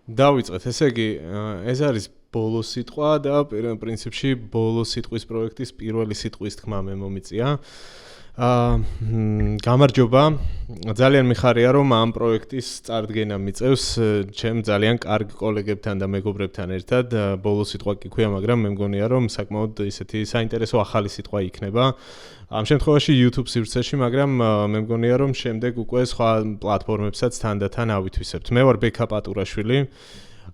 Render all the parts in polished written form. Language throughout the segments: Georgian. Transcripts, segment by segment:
დავიწყეთ, ესე იგი, ეს არის ბოლო სიტყვა და პრინციპში ბოლო სიტყვის პროექტის პირველი სიტყვის თქმა მე მომიწია. გამარჯობა. ძალიან მიხარია, რომ ამ პროექტის წარდგენა მიწევს ჩემ ძალიან კარგ კოლეგებთან და მეგობრებთან ერთად. ბოლო სიტყვა კი ქვია, მაგრამ მე მგონია, რომ საკმაოდ ისეთი საინტერესო ახალი სიტყვა იქნება. ამ შემთხვევაში YouTube სივრცეში, მაგრამ მე მგონია, რომ შემდეგ უკვე სხვა პლატფორმებსაც თანდათან ავითვისებთ. მე ვარ ბექა პატურაშვილი.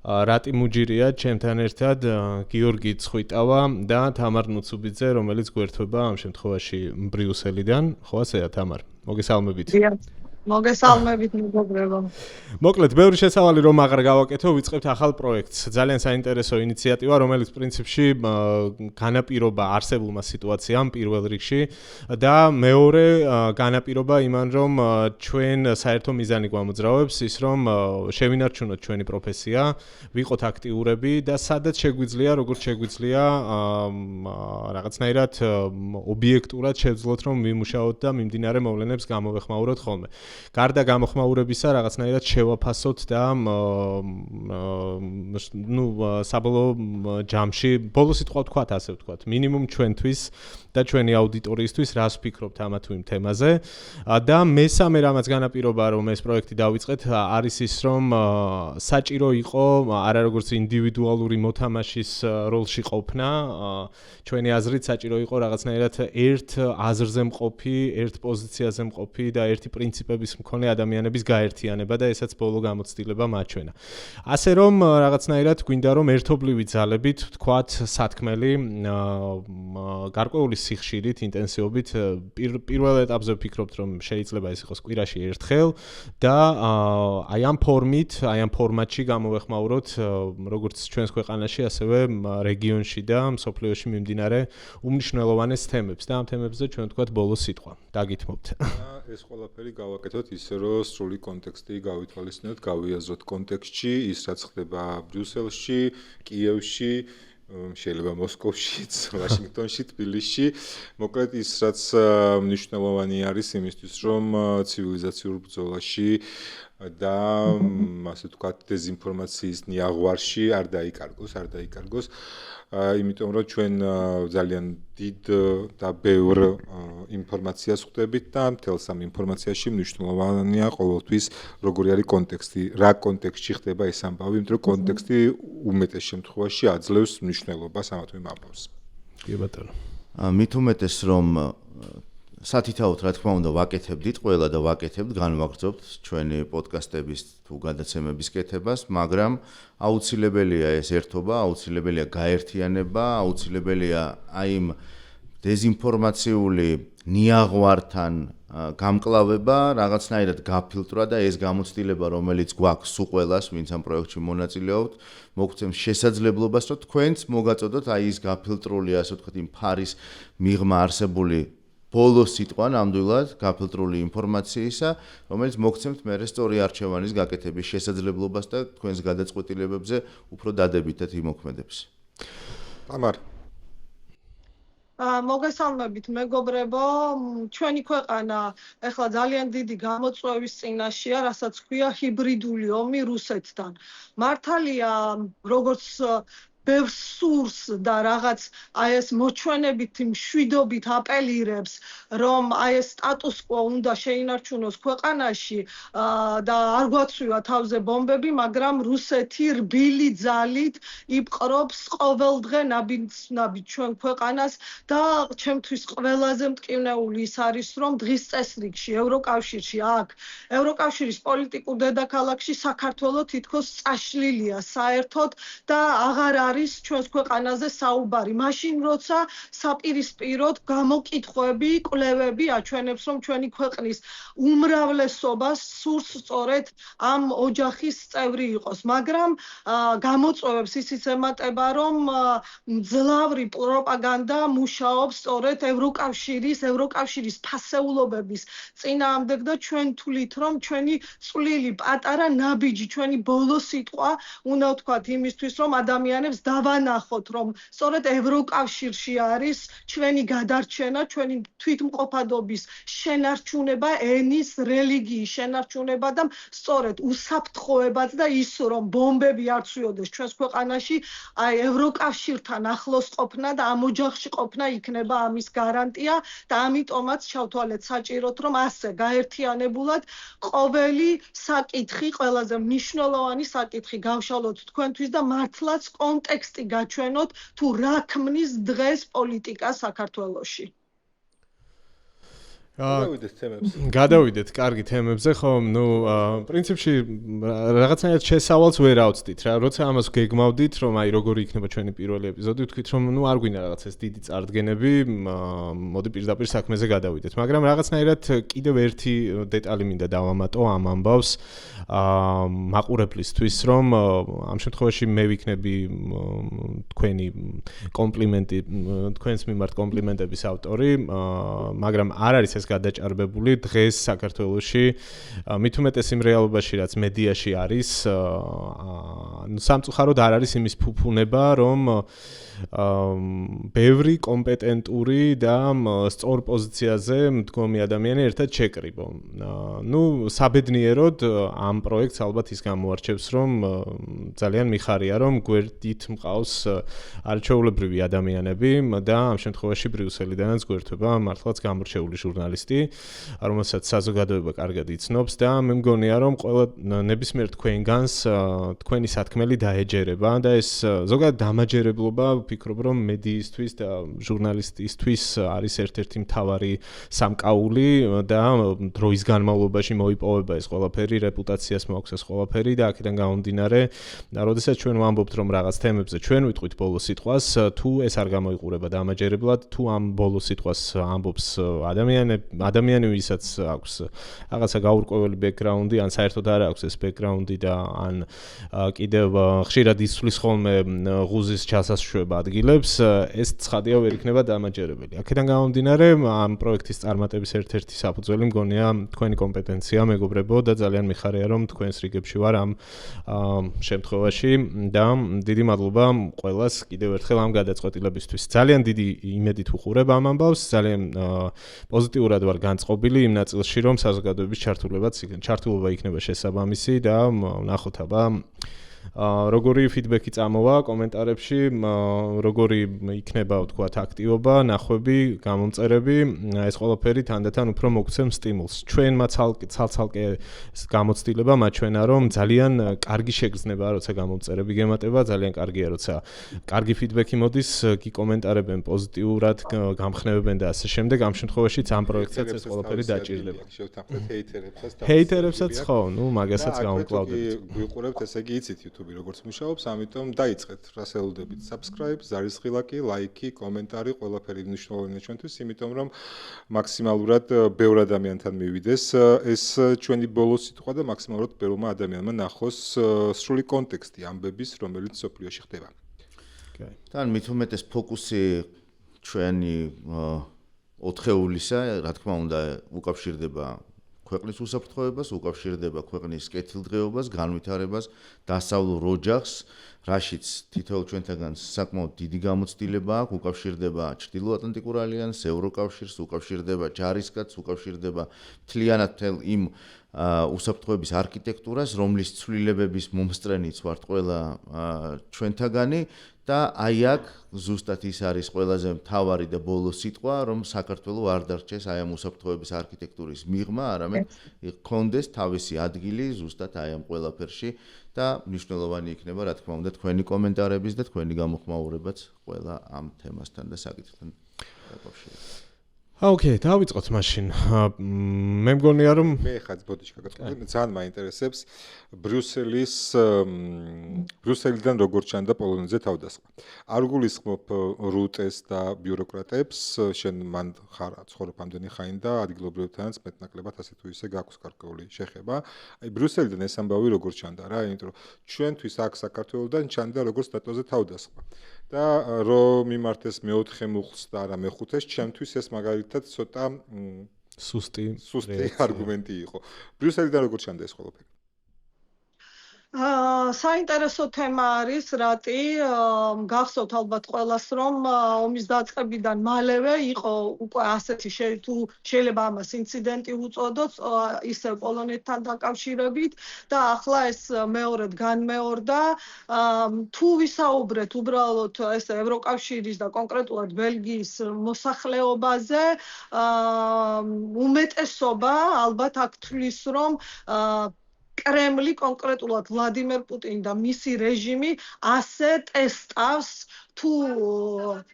რატი მუჯირია ჩემთან ერთად გიორგი ცხვითავა და თამარ ნუცუბიძე, რომელიც გვერდება ამ შემთხვევაში ბრიუსელიდან. ხო ასეა თამარ? მოგესალმებით. მოგესალმებით მეგობრებო. მოკლედ, ბევრი შესავალი რომ აღარ გავაკეთო, ვიწყებთ ახალ პროექტს. ძალიან საინტერესო ინიციატივა, რომელიც პრინციპში განაპირობა არსებულმა სიტუაციამ პირველ რიგში და მეორე განაპირობა იმან, რომ ჩვენ საერთო მიზანი გვამოძრავებს ის, რომ შევინარჩუნოთ ჩვენი პროფესია, ვიყოთ აქტიურები და სადაც შეგვიძლია, როგორც შეგვიძლია რაღაცნაირად ობიექტურად შევძლოთ, რომ ვიმუშაოთ და მიმდინარე მოვლენებს გამოვეხმაუროთ ხოლმე. გარდა გამოხმაურებისა რაღაცნაირად შევაფასოთ და საბოლოო ჯამში ბოლო სიტყვა ვთქვათ, ასე ვთქვათ, მინიმუმ ჩვენთვის და ჩვენი აუდიტორიისთვის რას ვფიქრობთ ამა თუ იმ თემაზე. და მესამე რამაც განაპირობა, რომ ეს პროექტი დავიწყეთ, არის ის, რომ საჭირო იყო არა როგორც ინდივიდუალური მოთამაშის როლში ყოფნა, ჩვენი აზრით საჭირო იყო რაღაცნაირად ერთ აზრზე მყოფი, ერთ პოზიციაზე მყოფი და ერთი პრინციპების მქონე ადამიანების გაერთიანება და ესაც ბოლო გამოცდილება მაჩვენა. ასე რომ რაღაცნაირად გვინდა რომ ერთობლივი ძალებით ვთქვათ სათქმელი გარკვეული სიხშირით, ინტენსივობით პირველ ეტაპზე ვფიქრობთ რომ შეიძლება ეს იყოს კვირაში ერთხელ და აი ამ ფორმით, აი ამ ფორმატში გამოვეხმაუროთ როგორც ჩვენს ქვეყანაში, ასევე რეგიონში და მსოფლიოში მიმდინარე უმნიშვნელოვანეს თემებს და ამ თემებზე ჩვენ ვთქვათ ბოლო სიტყვა. დაგითმობთ. ეს ყველაფერი გავაკეთოთ ისე, რომ სრული კონტექსტი გავითვალისწინოთ, გავიაზროთ კონტექსტში, ის რაც ხდება ბრიუსელში, კიევში, შეიძლება მოსკოვშიც, ვაშინგტონში, თბილისში. მოკლედ ის რაც მნიშვნელოვანი არის იმისთვის, რომ ცივილიზაციურ ბრძოლაში და ასე ვთქვათ, დეზინფორმაციის ნიაღვარში არ დაიკარგოს. იმიტომ რომ ჩვენ ძალიან დიდ და ბევრ ინფორმაციას ხვდებით და მთელს ამ ინფორმაციაში მნიშვნელოვანია ყოველთვის როგორი არის კონტექსტი, რა კონტექსტში ხდება ეს ამბავი, იმიტომ რომ კონტექსტი უმეტეს შემთხვევაში აძლევს მნიშვნელობას ამა თუ იმ ამბავს. კი ბატონო. მით უმეტეს რომ სათითაოდ რა თქმა უნდა ვაკეთებდით ყველა და ვაკეთებთ, განვაგრძობთ ჩვენი პოდკასტების თუ გადაცემების კეთებას, მაგრამ აუცილებელია ეს ერთობა, აუცილებელია გაერთიანება, აუცილებელია აი იმ დეზინფორმაციული ნიაღვართან გამკლავება, რაღაცნაირად გაფილტრვა და ეს გამოცდილება, რომელიც გვაქვს სულ ყველას, ვინც ამ პროექტში მონაწილეობთ, მოგცემს შესაძლებლობას, რომ თქვენც მოგაწოდოთ აი ის გაფილტრული, ასე ვთქვათ, იმ ფარის მიღმა არსებული ბოლო სიტყვა ნამდვილად გაფილტრული ინფორმაციისა, რომელიც მოგცემთ მერე სწორი არჩევანის გაკეთების შესაძლებლობას და თქვენს გადაწყვეტილებებზე უფრო დადებითად იმოქმედებს. თამარ. მოგესალმებით მეგობრებო, ჩვენი ქვეყანა ეხლა ძალიან დიდი გამოწვევის წინაშეა, რასაც ქვია ჰიბრიდული ომი რუსეთთან. მართალია, როგორც ბევრ სურს და რაღაც აი ეს მოჩვენებით მშვიდობით აპელირებს, რომ აი ეს სტატუს კვო უნდა შეინარჩუნოს ქვეყანაში და არ გვაცვივა თავზე ბომბები, მაგრამ რუსეთი რბილი ძალით იპყრობს ყოველდღე ნაბიჯ ჩვენ ქვეყანას და ჩემთვის ყველაზე მტკივნეული ის არის, რომ დღის წესრიგში ევროკავშირში აქ ევროკავშირის პოლიტიკურ დედაქალაქში საქართველოს თითქოს წაშლილია საერთოდ და აღარ არის ჩვენს ქვეყანაზე საუბარი. მაშინ როცა საპირისპიროდ გამოკითხვები, კვლევები აჩვენებს, რომ ჩვენი ქვეყნის უმრავლესობას სურს სწორედ ამ ოჯახის წევრი იყოს, მაგრამ გამოწვევებს ისიც ემატება, რომ მძლავრი პროპაგანდა მუშაობს სწორედ ევროკავშირის ფასეულობების წინააღმდეგ და ჩვენ თვლით, რომ ჩვენი წვლილი პატარა ნაბიჯი, ჩვენი ბოლო სიტყვა უნდა ვთქვათ იმისთვის, რომ ადამიანებს დავანახოთ, რომ სწორედ ევროკავშირში არის ჩვენი გადარჩენა, ჩვენი თვითმყოფადობის შენარჩუნება, ენის, რელიგიის შენარჩუნება და სწორედ უსაფრთხოებაც და ის რომ ბომბები არ ცვიოდეს ჩვენს ქვეყანაში, აი ევროკავშირთან ახლოს ყოფნა და ამ ოჯახში ყოფნა იქნება ამის გარანტია და ამიტომაც ჩავთვალეთ საჭიროდ რომ ასე გაერთიანებულად ყოველი საკითხი, ყველაზე მნიშვნელოვანი საკითხი გავშალოთ თქვენთვის და მართლაც კონტექსტი გაჩვენოთ თუ რა ქმნის დღეს პოლიტიკა საქართველოში. გადავიდეთ კარგი თემებზე, ხო, პრინციპში რაღაცნაირად შესავალს ვერ ავწდით რა, როცა ამას გეგმავდით, რომ აი როგორი იქნება ჩვენი პირველი ეპიზოდი, ვთქვით რომ არ გვინდა რაღაც ეს დიდი წარდგენები, მოდი პირდაპირ საქმეზე გადავიდეთ, მაგრამ რაღაცნაირად კიდევ ერთი დეტალი მინდა დავამატო ამ ამბავს მაყურებლისთვის, რომ ამ შემთხვევაში მე ვიქნები თქვენი კომპლიმენტი, თქვენს მიმართ კომპლიმენტების ავტორი, მაგრამ არ არის ეს გადაჭარბებული დღეს საქართველოში, მით უმეტეს იმ რეალობაში, რაც მედიაში არის, სამწუხაროდ არ არის იმის ფუფუნება, რომ ბევრი კომპეტენტური და სწორ პოზიციაზე მდგომი ადამიანი ერთად შეკრიბო. საბედნიეროდ ამ პროექტს ალბათ ის გამოარჩევს, რომ ძალიან მიხარია, რომ გვერდით მყავს არჩეულებრივი ადამიანები და ამ შემთხვევაში ბრიუსელიდანაც გვერდება მართლაც გამორჩეული ჟურნალისტი, რომელსაც საზოგადოება კარგად იცნობს და მე მგონია, რომ ყველა ნებისმიერ თქვენგანს თქვენი სათქმელი დაეჯერება და ეს ზოგადად დამაჯერებლობა ვფიქრობ, რომ მედიისთვის და ჟურნალისტისთვის არის ერთ-ერთი მთავარი სამკაული და დროის განმავლობაში მოიპოვება ეს ყველაფერი, რეპუტაციას მოაქვს ეს ყველაფერი და აქედან გამომდინარე, როდესაც ჩვენ ვამბობთ, რომ რაღაც თემებზე ჩვენ ვიტყვით ბოლო სიტყვას, თუ ეს არ გამოიყურება დამაჯერებლად, თუ ამ ბოლო სიტყვას ამბობს ადამიანი, ვისაც აქვს რაღაცა გაურკვეველი ბექგრაუნდი, ან საერთოდ არ აქვს ეს ბექგრაუნდი და ან კიდევ ხშირად იცვლის ხოლმე ღუზის ჩასასშვება ადგილებს, ეს ცხადია ვერ იქნება დამაჯერებელი. აქედან გამომდინარე, ამ პროექტის წარმატების ერთ-ერთი საფუძველი მგონია თქვენი კომპეტენცია, მეგობრებო, და ძალიან მიხარია, რომ თქვენს რიგებში ვარ ამ შემთხვევაში და დიდი მადლობა ყველას კიდევ ერთხელ ამ გადაწყვეტილებისთვის. ძალიან დიდი იმედით ვუყურებ ამ ამბავს, ძალიან პოზიტიურად ვარ განწყობილი იმ ნაწილში, რომ საზოგადოების ჩართულობა იქნება შესაბამისი და ნახოთ აბა როგორი ფიდბექი წამოვა კომენტარებში, როგორი იქნება, ვთქვათ, აქტივობა, ნახვები, გამომწერები, ეს ყველაფერი თანდათან უფრო მოგცემს სტიმულს. ჩვენმა ცალ-ცალკე გამოცდილება მაჩვენა, რომ ძალიან კარგი შეგრძნება, როცა გამომწერები გემატება, ძალიან კარგია, როცა კარგი ფიდბექი მოდის, გიკომენტარებენ პოზიტიურად, გამხნევებენ და ასე შემდეგ. ამ შემთხვევაშიც ამ პროექტსაც ეს ყველაფერი დაჭირდება. ჰეითერებსაც ხო, მაგასაც გამოვკლავდებით. გვიყურებთ, ესე იგი იცით YouTube როგორც მუშაობს, ამიტომ დაიწყეთ რასელოდებით subscribe, ზარისხილაკი, ლაიქი, კომენტარი, ყველაფერი მნიშვნელოვანია ჩვენთვის, იმიტომ რომ მაქსიმალურად ბევრ ადამიანთან მივიდეს ეს ჩვენი ბოლო სიტყვა და მაქსიმალურად ბევრმა ადამიანმა ნახოს სრული კონტექსტი ამბების, რომელიც სოფლიოში ხდება. თან მით უმეტეს ფოკუსი ჩვენი 4-ეულისა, რა თქმა უნდა, უკავშირდება ქვეყნის უსაფრთხოებას, უკავშირდება ქვეყნის კეთილდღეობას, განვითარებას, დასავლურ ოჯახს, რაშიც თითოეულ ჩვენთაგან საკმაოდ დიდი გამოცდილება აქვს, უკავშირდება ჩრდილოატლანტიკურ ალიანსს, ევროკავშირს, უკავშირდება ჯარისკაცს, უკავშირდება მთლიანად მთელ იმ უსაფრთხოების არქიტექტურას, რომლის ცვლილებების მომსწრენიც ვართ ყველა ჩვენთაგანი და აი აქ ზუსტად ის არის ყველაზე მთავარი და ბოლო სიტყვა, რომ საქართველოს არ დარჩეს აი ამ უსაფრთხოების არქიტექტურის მიღმა, არამედ იქონდეს თავისი ადგილი ზუსტად აი ამ ყველაფერში და მნიშვნელოვანი იქნება, რა თქმა უნდა, თქვენი კომენტარების და თქვენი გამოხმაურებაც ყველა ამ თემასთან და საკითხთან დაკავშირებით. ოკეი, დავიწყოთ მაშინ. მე მგონია, რომ მე ხაც ბოდიში გაგატყობდი, ძალიან მაინტერესებს ბრიუსელიდან როგორ ჩანდა პოლონეთზე თავდასხმა. არ გულისხმობ რუტეს და ბიუროკრატებს, შენ მან ხარ ცხოვრობ ამდენი ხანი და ადგილობრივთანაც მეტნაკლებად ასე თუ ისე გაქვს გარკვეული შეხება. აი ბრიუსელიდან ეს ამბავი როგორ ჩანდა რა, იმიტომ რომ ჩვენთვის აქ საქართველოსთან ჩანდა როგორც დატოზე თავდასხმა. და რომ მიმართეს მე-4 მუხლს და არა მე-5-ს, ჩემთვის ეს მაგალითად ცოტა სუსტი არგუმენტი იყო. ბრიუსელიდან როგორ ჩანდა ეს ყველაფერი? საინტერესო თემა არის რატი გახსოვთ ალბათ ყველას რომ ომის დაწყებიდან მალევე იყო უკვე ასეთი თუ შეიძლება ამას ინციდენტი უწოდოთ ისე პოლონეთთან დაკავშირებით და ახლა ეს მეორედ განმეორდა თუ ვისაუბრეთ უბრალოდ ეს ევროკავშირის და კონკრეტულად ბელგიის მოსახლეობაზე უმეტესობა ალბათ აქ თვლის რომ კრემლი კონკრეტულად ვლადიმერ პუტინი და მისი რეჟიმი ასე ტესტავს თუ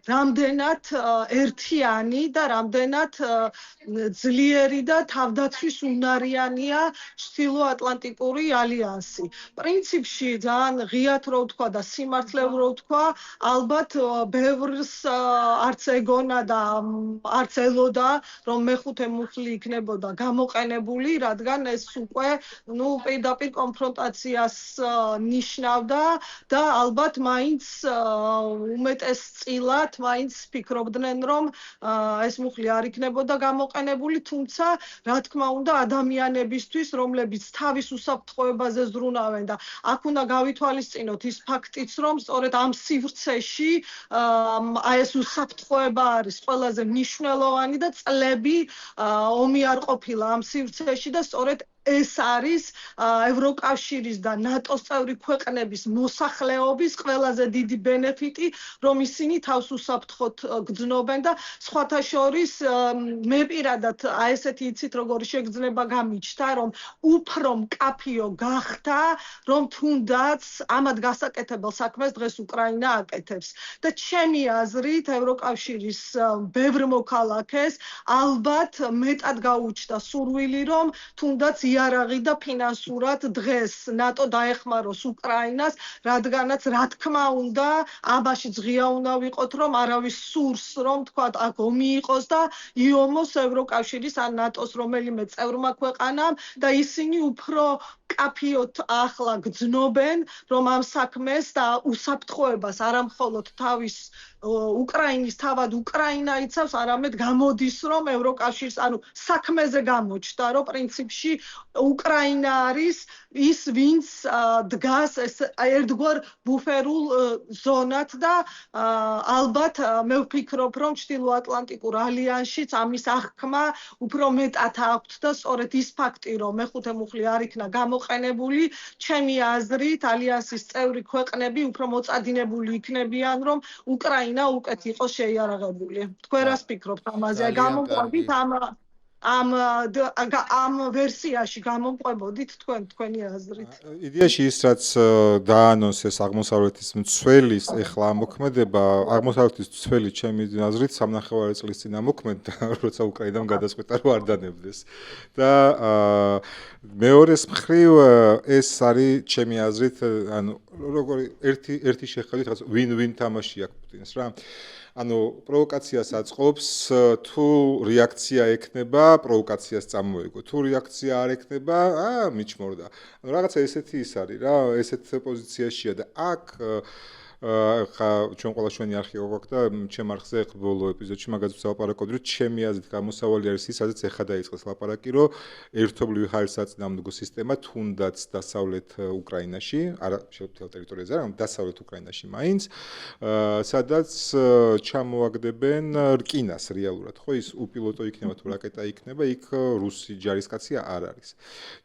რამდენად ერთიანი და რამდენად ძლიერი და თავდაცვის უნარიანია ჩრდილოატლანტიკური ალიანსი. პრინციპში ძალიან ღიად რო ვთქვა და სიმართლე რო ვთქვა, ალბათ ბევრს არც ეგონა და არც ელოდა, რომ მეხუთე მუხლი იქნებოდა გამოყენებული, რადგან ეს უკვე პირდაპირ კონფრონტაციას ნიშნავდა და ალბათ მაინც უმეტეს წილად მაინც ფიქრობდნენ რომ ეს მუხლი არ იქნებოდა გამოყენებული, თუმცა რა თქმა უნდა ადამიანებისთვის რომლებიც თავის უსაფრთხოებაზე ზრუნავენ და აქ უნდა გავითვალისწინოთ ის ფაქტიც რომ სწორედ ამ სივრცეში აი ეს უსაფრთხოება არის ყველაზე მნიშვნელოვანი და წლები ომი არ ყოფილა ამ სივრცეში და სწორედ ეს არის ევროკავშირის და ნატოს წევრი ქვეყნების მოსახლეობის ყველაზე დიდი ბენეფიტი, რომ ისინი თავს უსაფრთხოდ გრძნობენ და სხვათა შორის მე პირადად აი ესეთი იცით როგორი შეგრძნება გამიჩნდა, რომ უფრო მკაფიო გახდა, რომ თუნდაც ამად გასაკეთებელ საქმეს დღეს უკრაინა აკეთებს. და ჩემი აზრით ევროკავშირის ბევრ მოქალაქეს ალბათ მეტად გაუჩნდა სურვილი, რომ თუნდაც იარაღი და ფინანსურად დღეს ნატო დაეხმაროს უკრაინას, რადგანაც რა თქმა უნდა, ამაში ღია უნდა ვიყოთ, რომ არავის სურს, რომ თქვათ, აქ ომი იყოს და იომოს ევროკავშირის ან ნატოს რომელიმე წევრმა ქვეყანამ და ისინი უფრო კაფიოთ ახლა გძნობენ, რომ ამ საქმეს და უსაფრთხოებას არა მხოლოდ თავის უკრაინის თავად უკრაინა იცავს, არამედ გამოდის, რომ ევროკავშირის, ანუ საქმეზე გამოჩნდა, რომ პრინციპში უკრაინა არის ის, ვინც დგას ეს ერთგვარ ბუფერულ ზონად და ალბათ მე ვფიქრობ, რომ ჩრდილოატლანტიკურ ალიანსშიც ამის აღქმა უფრო მეტად აქვთ და სწორედ ის ფაქტი, რომ მეხუთე მუხლი არ იქნა გამოყენებული, ჩემი აზრით ალიანსის წევრი ქვეყნები უფრო მოწადინებული იქნებიან, რომ უკრაინა უკეთ იყოს შეიარაღებული. თქვენ რას ფიქრობთ ამაზე? გამომყვებით ამ ვერსიაში გამომყვებოდით თქვენი აზრით. იდეაში ის რაც დაანონსეს აღმოსავლეთის მცველის ეხლა ამოქმედება, აღმოსავლეთის მცველი ჩემი აზრით 3.5 წლის წინ ამოქმედდა, როცა უკრაინამ გადაწყვიტა რომ არ დანებდეს. და მეორეს მხრივ ეს არის ჩემი აზრით, ანუ როგორი ერთი შეხედვით რაღაც win-win თამაში აქვს პუტინს რა. ანუ პროვოკაციას აწყობს, თუ რეაქცია ექნება, პროვოკაციას წამოეგო. თუ რეაქცია არ ექნება, მიჩმორდა. ანუ რაღაცა ესეთი ის არის რა, ესეთ პოზიციაშია და აქ ხა ჩვენ ყველა ჩვენი არქივი გვაქვს და ჩემ არხზე ბოლო ეპიზოდში მაგაზე ვსალაპარაკობდი, რომ ჩემი აზრით გამოსავალი არის ის, სადაც ეხა დაიწყეს ლაპარაკი, რომ ერთობლივი ხარისსაწინააღმდეგო სისტემა თუნდაც დასავლეთ უკრაინაში, არა შეუთხელ ტერიტორიაზე, არამედ დასავლეთ უკრაინაში მაინც, სადაც ჩამოაგდებენ რკინას რეალურად, ხო, ის უპილოტო იქნება თუ რაკეტა იქნება, იქ რუსი ჯარისკაცია არ არის.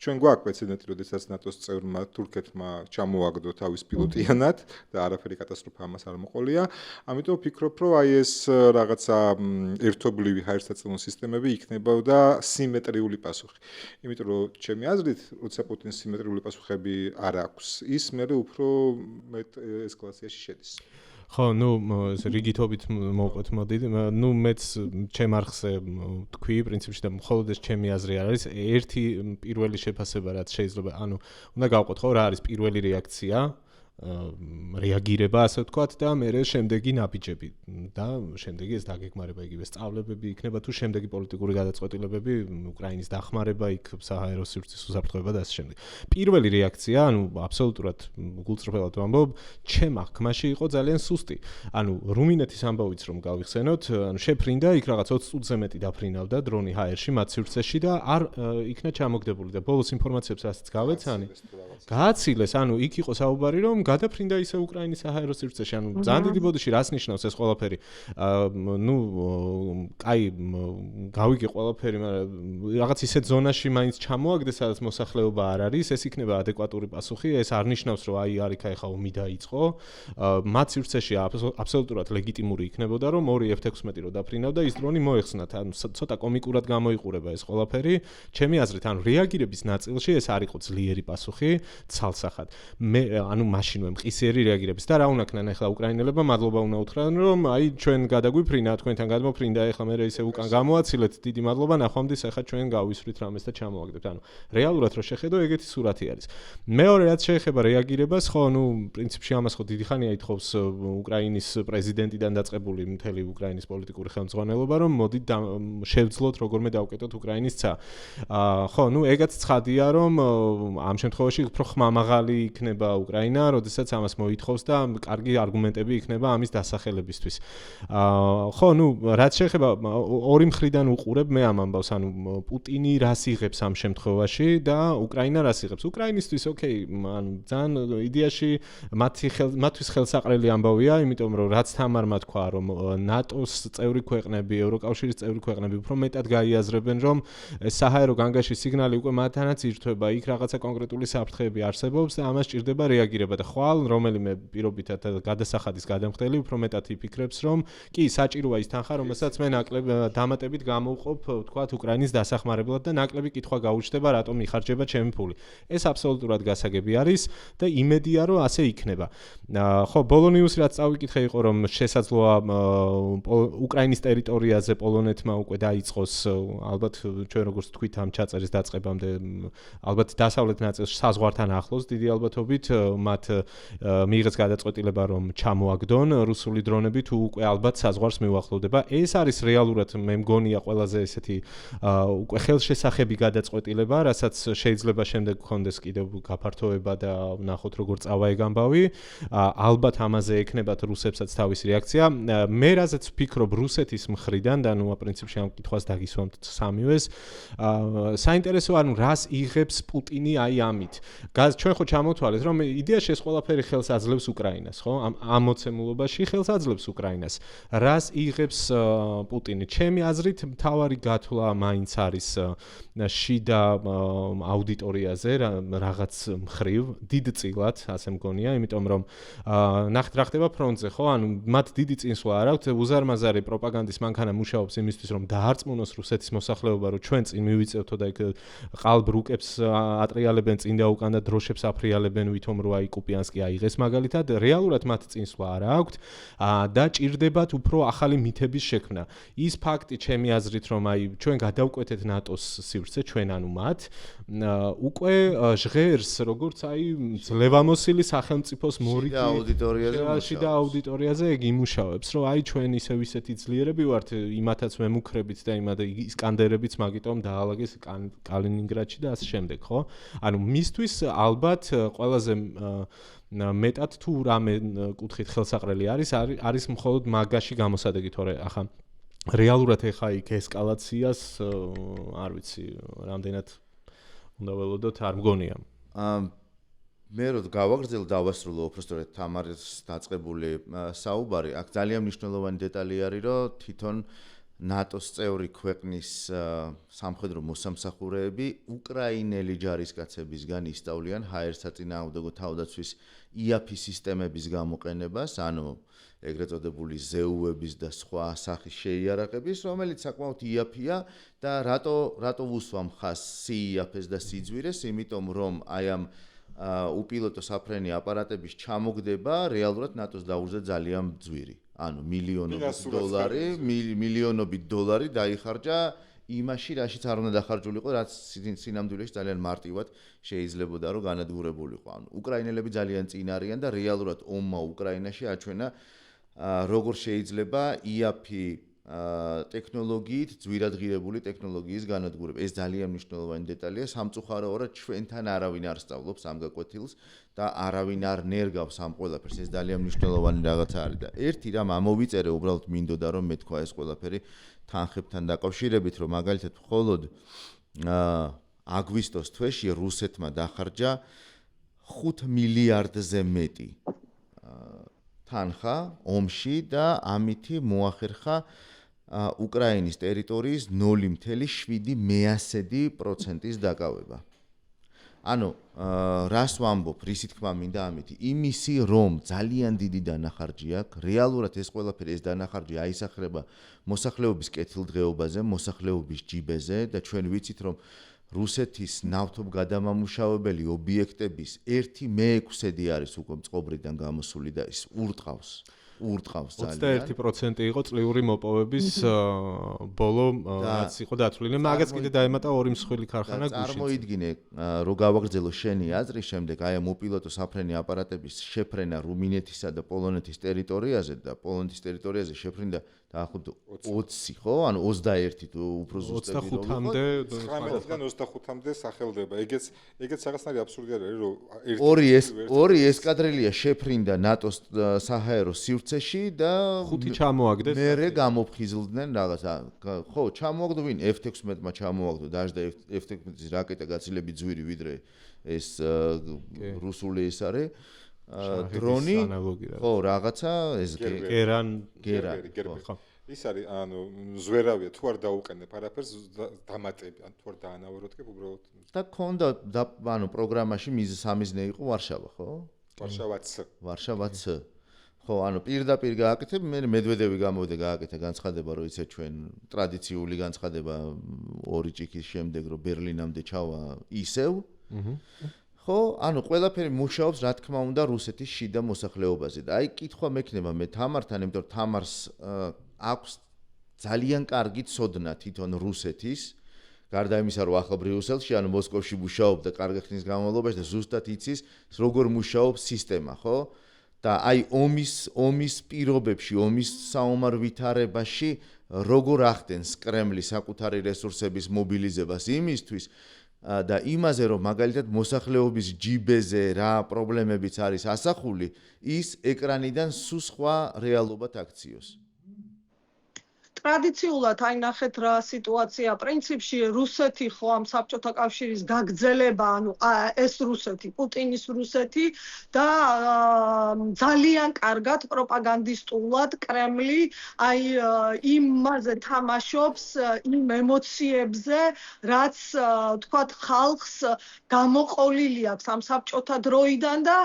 ჩვენ გვაქვს პრეცედენტი, როდესაც ნატოს წევრმა თურქეთმა ჩამოაგდო თავის პილოტიანად და არაფერი კატასტროფა ამას არ მოყოლია. ამიტომ ვფიქრობ, რომ აი ეს რაღაცა ერთობლივი ჰაერსაწინააღმდეგო სისტემები იქნებოდა სიმეტრიული პასუხი. იმიტომ რომ ჩემი აზრით, როცა პუტინს სიმეტრიული პასუხები არ აქვს, ის მერე უფრო მეტ ესკალაციაში შედის. ხო, რიგითობით მოვყვეთ მოდი. მეც ჩემ არხზე თქვი, პრინციპში და მხოლოდ ეს ჩემი აზრი არ არის. ერთი პირველი შეფასება რაც შეიძლება, უნდა გავყოთ ხო, რა არის პირველი რეაქცია რეაგირება, ასე ვთქვათ და მე შემდეგი ნაბიჯები და შემდეგი ეს დაგეგმარება იგივე სწავლებები იქნება თუ შემდეგი პოლიტიკური გადაწყვეტილებები, უკრაინის დახმარება, იქ საჰაერო სივრცის უსაფრთხოება და ასე შემდეგ. პირველი რეაქცია, აბსოლუტურად გულწრფელად ვამბობ, ჩემ აღქმაში იყო ძალიან სუსტი. რუმინეთის ამბავიც რომ გავიხსენოთ, შეფრინდა იქ რაღაც 20 წუთზე მეტი დაფრინავდა დრონი ჰაერში მათ სივრცეში და არ იქნა ჩამოგდებული და ბოლოს ინფორმაციებს ასეც გავეცანი. გააცილეს, იქ იყო საუბარი რომ გადაფრინდა ისე უკრაინის საჰაერო სივრცეში, ძალიან დიდი ბოდიში რას ნიშნავს ეს ყველაფერი? კაი, გავიგე ყველაფერი, მაგრამ რაღაც ისეთ ზონაში მაინც ჩამოაგდეს, სადაც მოსახლეობა არ არის, ეს იქნება ადეკვატური პასუხი, ეს არ ნიშნავს, რომ არიქა ეხა ომი დაიწყო. მათ სივრცეში აბსოლუტურად ლეგიტიმური იქნებოდა, რომ 2 F-16 რო დაფრინავდა, ის დრონი მოეხსნათ, ცოტა კომიკურად გამოიყურება ეს ყველაფერი. ჩემი აზრით, რეაგირების ნაწილში ეს არ იყო ძლიერი პასუხი, ცალსახად. მე მაშინვე მყისიერი რეაგირების და რა უნაქნან ახლა უკრაინელებმა მადლობა უნდა უთხრან, რომ ჩვენ გადაგვიფრინა, თქვენთან გადმოფრინდა, ახლა მე ისე უკან გამოაცილეთ, დიდი მადლობა, ნახვამდის ახლა ჩვენ გავისვრით რამეს და ჩამოვაგდებთ. რეალურად რო შეხედო, ეგეთი სურათი არის. მეორე რაც შეეხება რეაგირებას, ხო, პრინციპში ამას ხო დიდი ხანია ითხოვს უკრაინის პრეზიდენტიდან დაწყებული მთელი უკრაინის პოლიტიკური ხელმძღვანელობა, რომ მოდით შევძლოთ როგორმე დავკეტოთ უკრაინის ცა. ხო, ეგაც ცხადია, რომ ამ შემთხვევაში უფრო ხმამაღალი იქნება უკრაინა, როდესაც ამას მოითხოვს და კარგი არგუმენტები იქნება ამის დასახელებისთვის. ხო, რაც შეეხება ორი მხრიდან უყურებ მე ამ ამბავს, პუტინი რას იღებს ამ შემთხვევაში და უკრაინა რას იღებს. უკრაინისთვის, ოკეი, ძალიან იდეაში მათთვის ხელსაყრელი ამბავია, იმიტომ რომ რაც თამარმა თქვა, რომ ნატოს წევრი ქვეყნები, ევროკავშირის წევრი ქვეყნები უფრო მეტად გაიაზრებენ, რომ საჰაერო განგაში სიგნალი უკვე მათთანაც ირთვება, იქ რაღაცა კონკრეტული საფრთხეები არსებობს და ამას ჭირდება რეაგირება და ხვალ რომელიმე პირობითად გადასახადის გადამხდელი უფრო მეტად იფიქრებს, რომ კი საჭიროა ის თანხა, რომელსაც მე ნაკლებ დამატებით გამოვყოფ, ვთქვათ, უკრაინის დასახმარებლად და ნაკლები კითხვა გაუჩნდება, რატომ იხარჯება ჩემი ფული. ეს აბსოლუტურად გასაგები არის და იმედია, რომ ასე იქნება. ხო, ბოლონიუსი რაც წავიკითხე იყო, რომ შესაძლოა უკრაინის ტერიტორიაზე პოლონეთმა უკვე დაიწყოს, ალბათ ჩვენ როგორც თქვით ამ ჩაწერის დაწყებამდე, ალბათ დასავლეთ ნაწილში საზღვართან ახლოს დიდი ალბათობით მათ მიიღეს გადაწყვეტილება, რომ ჩამოაგდონ რუსული დრონები, თუ უკვე ალბათ საზღვარს მიუახლოვდება. ეს არის რეალურად მე მგონია ყველაზე ესეთი უკვე ხელშესახები გადაწყვეტილება, რასაც შეიძლება შემდეგ გქონდეს კიდევ გაფართოება და ნახოთ როგორ წავა ეგ ამბავი. ალბათ ამაზე ექნებათ რუსებსაც თავისი რეაქცია. მე რაზეც ვფიქრობ რუსეთის მხრიდან და პრინციპში ამ კითხვას დაგისვამთ სამივეს. საინტერესოა, რას იღებს პუტინი აი ამით. ჩვენ ხო ჩამოთვალეთ, რომ იდეაში ეს ყველაფერი ხელს აძლევს უკრაინას, ხო? ამ მოცემულობაში ხელს აძლევს უკრაინას. რას იღებს პუტინი? ჩემი აზრით, მთავარი გათვლა მაინც არის შიდა აუდიტორიაზე, რაღაც მხრივ, დიდწილად, ასე მგონია, იმიტომ რომ ნახეთ რა ხდება ფრონტზე, ხო? მათ დიდი წინსვლა არ აქვთ, უზარმაზარი პროპაგანდის მანქანა მუშაობს იმისთვის, რომ დაარწმუნოს რუსეთის მოსახლეობა, რომ ჩვენ წინ მივიწევთო და იქ ყალბ რუკებს ატრიალებენ წინ და უკან და დროშებს აფრიალებენ, ვითომ რო აი კუპიანსკი აიღეს მაგალითად, რეალურად მათ წინსვლა არ აქვთ და ჭირდებათ უფრო ახალი მითების შექმნა. ის ფაქტი, ჩემი აზრით, რომ აი ჩვენ გადავკვეთეთ ნატოს სივრცე, ჩვენ მათ უკვე ჟღერს, როგორც აი ძლევამოსილი სახელმწიფოს მორიგი შიდა აუდიტორიაზე ეგ იმუშავებს, რომ აი ჩვენ ისევ ისეთი ძლიერები ვართ, იმათაც მემუქრებით და ისკანდერებიც მაგიტომ დაალაგეს კალინინგრადში და ასე შემდეგ, ხო? მისთვის ალბათ ყველაზე მეტად თუ რამე კუთხით ხელსაყრელი არის მხოლოდ მაგაში გამოსადეგი, თორე ახლა რეალურად ეხა იქ ესკალაციას არ ვიცი, რამდენად უნდა ველოდოთ, არ მგონია. მე რო გავაგრძელ დავასრულო უბრალოდ თამარის დაწყებული საუბარი, აქ ძალიან მნიშვნელოვანი დეტალი არის, რომ თვითონ ნატოს წევრი ქვეყნის სამხედრო მოსამსახურეები უკრაინელი ჯარისკაცებისგან ისწავლიან ჰაერსაწინააღმდეგო თავდაცვის IAP სისტემების გამოყენებას, ანუ ეგრეთ წოდებული ზეუების და სხვა სახის შეიარაღების, რომელიც საკმაოდ IAP-ია და რატო ვუსვამ ხას CIAP-ს და სიძვირეს, იმიტომ რომ აი ამ უპილოტო საფრენი აპარატების ჩამოგდება რეალურად ნატოს დაურზე ძალიან ძვირი. ანუ მილიონობით დოლარი დაიხარჯა იმაში, რაშიც არ უნდა დახარჯულიყო, რაც სინამდვილეში ძალიან მარტივად შეიძლებოდა რომ განადგურებულიყო. ანუ უკრაინელები ძალიან წინ არიან და რეალურად ომმა უკრაინაში აჩვენა როგორ შეიძლება IAP ტექნოლოგიით, ძვირადღირებული ტექნოლოგიის განადგურება. ეს ძალიან მნიშვნელოვანი დეტალია. სამწუხაროა, ჩვენთან არავინ არ სწავლობს ამ გაკვეთილს და არავინ არ ნერგავს ამ ყველაფერს. ეს ძალიან მნიშვნელოვანი რაღაცა არის და ერთი რამ ამოვიწერე, უბრალოდ მინდოდა რომ მეთქვა ეს ყველაფერი თანხებთან დაკავშირებით, რომ მაგალითად მხოლოდ აგვისტოს თვეში რუსეთმა დახარჯა 5 მილიარდზე მეტი თანხა ომში და ამითი მოახერხა უკრაინის ტერიტორიის 0.7%-ის დაკავება. ანუ რას ვამბობ, რისი თქმა მინდა ამითი? იმისი რომ ძალიან დიდი დანახარჯი აქვს, რეალურად ეს ყველაფერი ეს დანახარჯი აისახება მოსახლეობის კეთილდღეობაზე, მოსახლეობის ჯიბეზე და ჩვენ ვიცით რომ რუსეთის ნავთობგადამამუშავებელი ობიექტების 1/6 არის უკვე წყობრიდან გამოსული და ის ურტყავს ძალიან. 21% იყო წლიური მოპოვების ბოლო რაც იყო დათვლილი. მაგაც კიდე დაემატა ორი მსხვილი ქარხანა გუშინ. წარმოიდგინე რომ გავაგრძელო შენი აზრის შემდეგ აი ამ უპილოტო საფრენი აპარატების შეფრენა რუმინეთისა და პოლონეთის ტერიტორიაზე და პოლონეთის ტერიტორიაზე შეფრინდა დაახლოებით 20 ხო? ანუ 21 თუ უფრო ზუსტად 25-მდე 19-დან 25-მდე სახელდება. ეგეც რაღაცნაირი აბსურდი არის რომ ორი ესკადრილია შეფრინდა ნატოს საჰაერო სივრცეში და 5 ჩამოაგდეს. მერე გამოფხიზლდნენ რაღაცა. ხო, ჩამოაგდო ვინ? F-16-მა ჩამოაგდო დაждდა F-16-ის რაკეტა გაცილებით ძვირი ვიდრე ეს რუსული ეს არის. დრონი ხო რაღაცა ეს გერანი ხო ის არის ანუ ზვერავია თუ არ დაუყენებ არაფერს დამატები ან თუ არ დაანავაროთკებ უბრალოდ და ქონდა ანუ პროგრამაში სამიზნე იყო ვარშავა ხო ვარშავაც ხო ანუ პირდაპირ გააკეთებ მე მედვედევი გამოვიდა გააკეთა განცხადება რომ იცი ჩვენ ტრადიციული განცხადება ორი ჭიქის შემდეგ რომ ბერლინამდე ჩავა ისევ ხო, ანუ ყველაფერი მუშაობს, რა თქმა უნდა, რუსეთის შიდა მოსახლეობაზე და აი კითხვა მექნება მე თამართან, იმიტომ რომ თამარს აქვს ძალიან კარგი ცოდნა თვითონ რუსეთის, გარდა იმისა, რომ ახალ ბრიუსელში, ანუ მოსკოვში მუშაობდა კარგი ხნის განმავლობაში და ზუსტად იცის, როგორ მუშაობს სისტემა, ხო? და აი ომის პირობებში, ომის საომარ ვითარებაში როგორ ახდენს კრემლი საკუთარი რესურსების მობილიზებას იმისთვის და იმაზე რომ მაგალითად მოსახლეობის ჯიბეზე რა პრობლემებიც არის ასახული, ის ეკრანიდან სულ სხვა რეალობად აქციოს. ტრადიციულად აი ნახეთ რა სიტუაცია პრინციპში რუსეთი ხო ამ საბჭოთა კავშირის გაგრძელება ანუ ეს რუსეთი პუტინის რუსეთი და ძალიან კარგად პროპაგანდისტულად კრემლი აი იმაზე თამაშობს იმ ემოციებზე რაც თქვათ ხალხს გამოყოლილი აქვს ამ საბჭოთა დროიდან და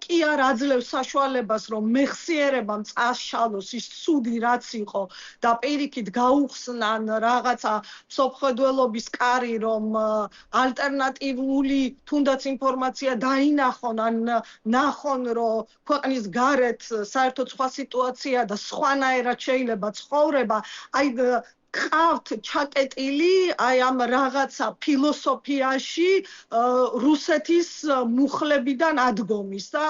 კი არ აძლევს საშუალებას რომ მეხსიერებამ წაშალოს ის ცუდი რაც იყო და პირიქით გაუხსნან რაღაცა მსოფლმხედველობის კარი რომ ალტერნატიული თუნდაც ინფორმაცია დაინახონ ან ნახონ რომ ქვეყნის გარეთ საერთოდ სხვა სიტუაცია და სხვანაირად შეიძლება ცხოვრება აი ყავთ ჩაკეტილი აი ამ რაღაცა ფილოსოფიაში რუსეთის მუხლებიდან ადგომის და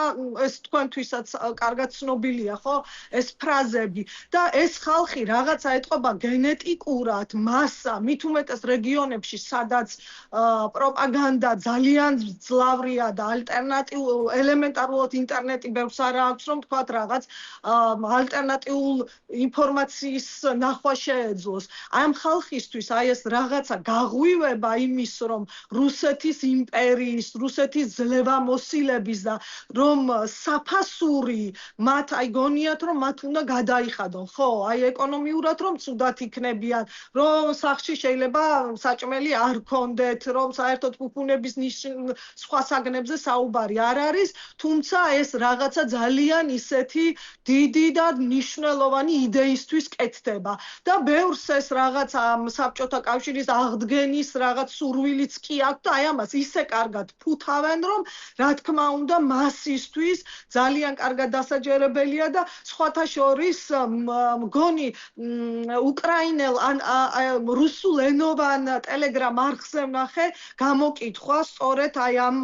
ეს თქვენთვისაც კარგად ცნობილია ხო ეს ფრაზები და ეს ხალხი რაღაცა ეტყობა გენეტიკურად მასა მით უმეტეს რეგიონებში სადაც პროპაგანდა ძალიან ძლავრია და ალტერნატიულ ელემენტარულად ინტერნეტი ბევრს არ აქვს რომ თქვათ რაღაც ალტერნატიულ ინფორმაციის ნახვა შეეძლოს ამ ხალხისთვის აი ეს რაღაცა გაღვივება იმის რომ რუსეთის იმპერიის, რუსეთის ძლევამოსილების და რომ საფასური მათ აი გონიათ რომ მათ უნდა გადაიხადონ, ხო, აი ეკონომიურად რომ ცუდად იქნებიან, რომ სახში შეიძლება საჭმელი არ ქონდეთ, რომ საერთოდ ფუფუნების სხვა საგნებზე საუბარი არ არის, თუმცა ეს რაღაცა ძალიან ისეთი დიდი და მნიშვნელოვანი იდეისთვის კეთდება და ბევრს ეს ეს რაღაც საბჭოთა კავშირის აღდგენის რაღაც სურვილიც კი აქვს და აი ამას ისე კარგად ფუთავენ, რომ რა თქმა უნდა მასისთვის ძალიან კარგად დასაჯერებელია და სხვათა შორის მგონი უკრაინელ ან რუსულ ენოვან ტელეგრამ არხზე ვნახე გამოკითხვა სწორედ აი ამ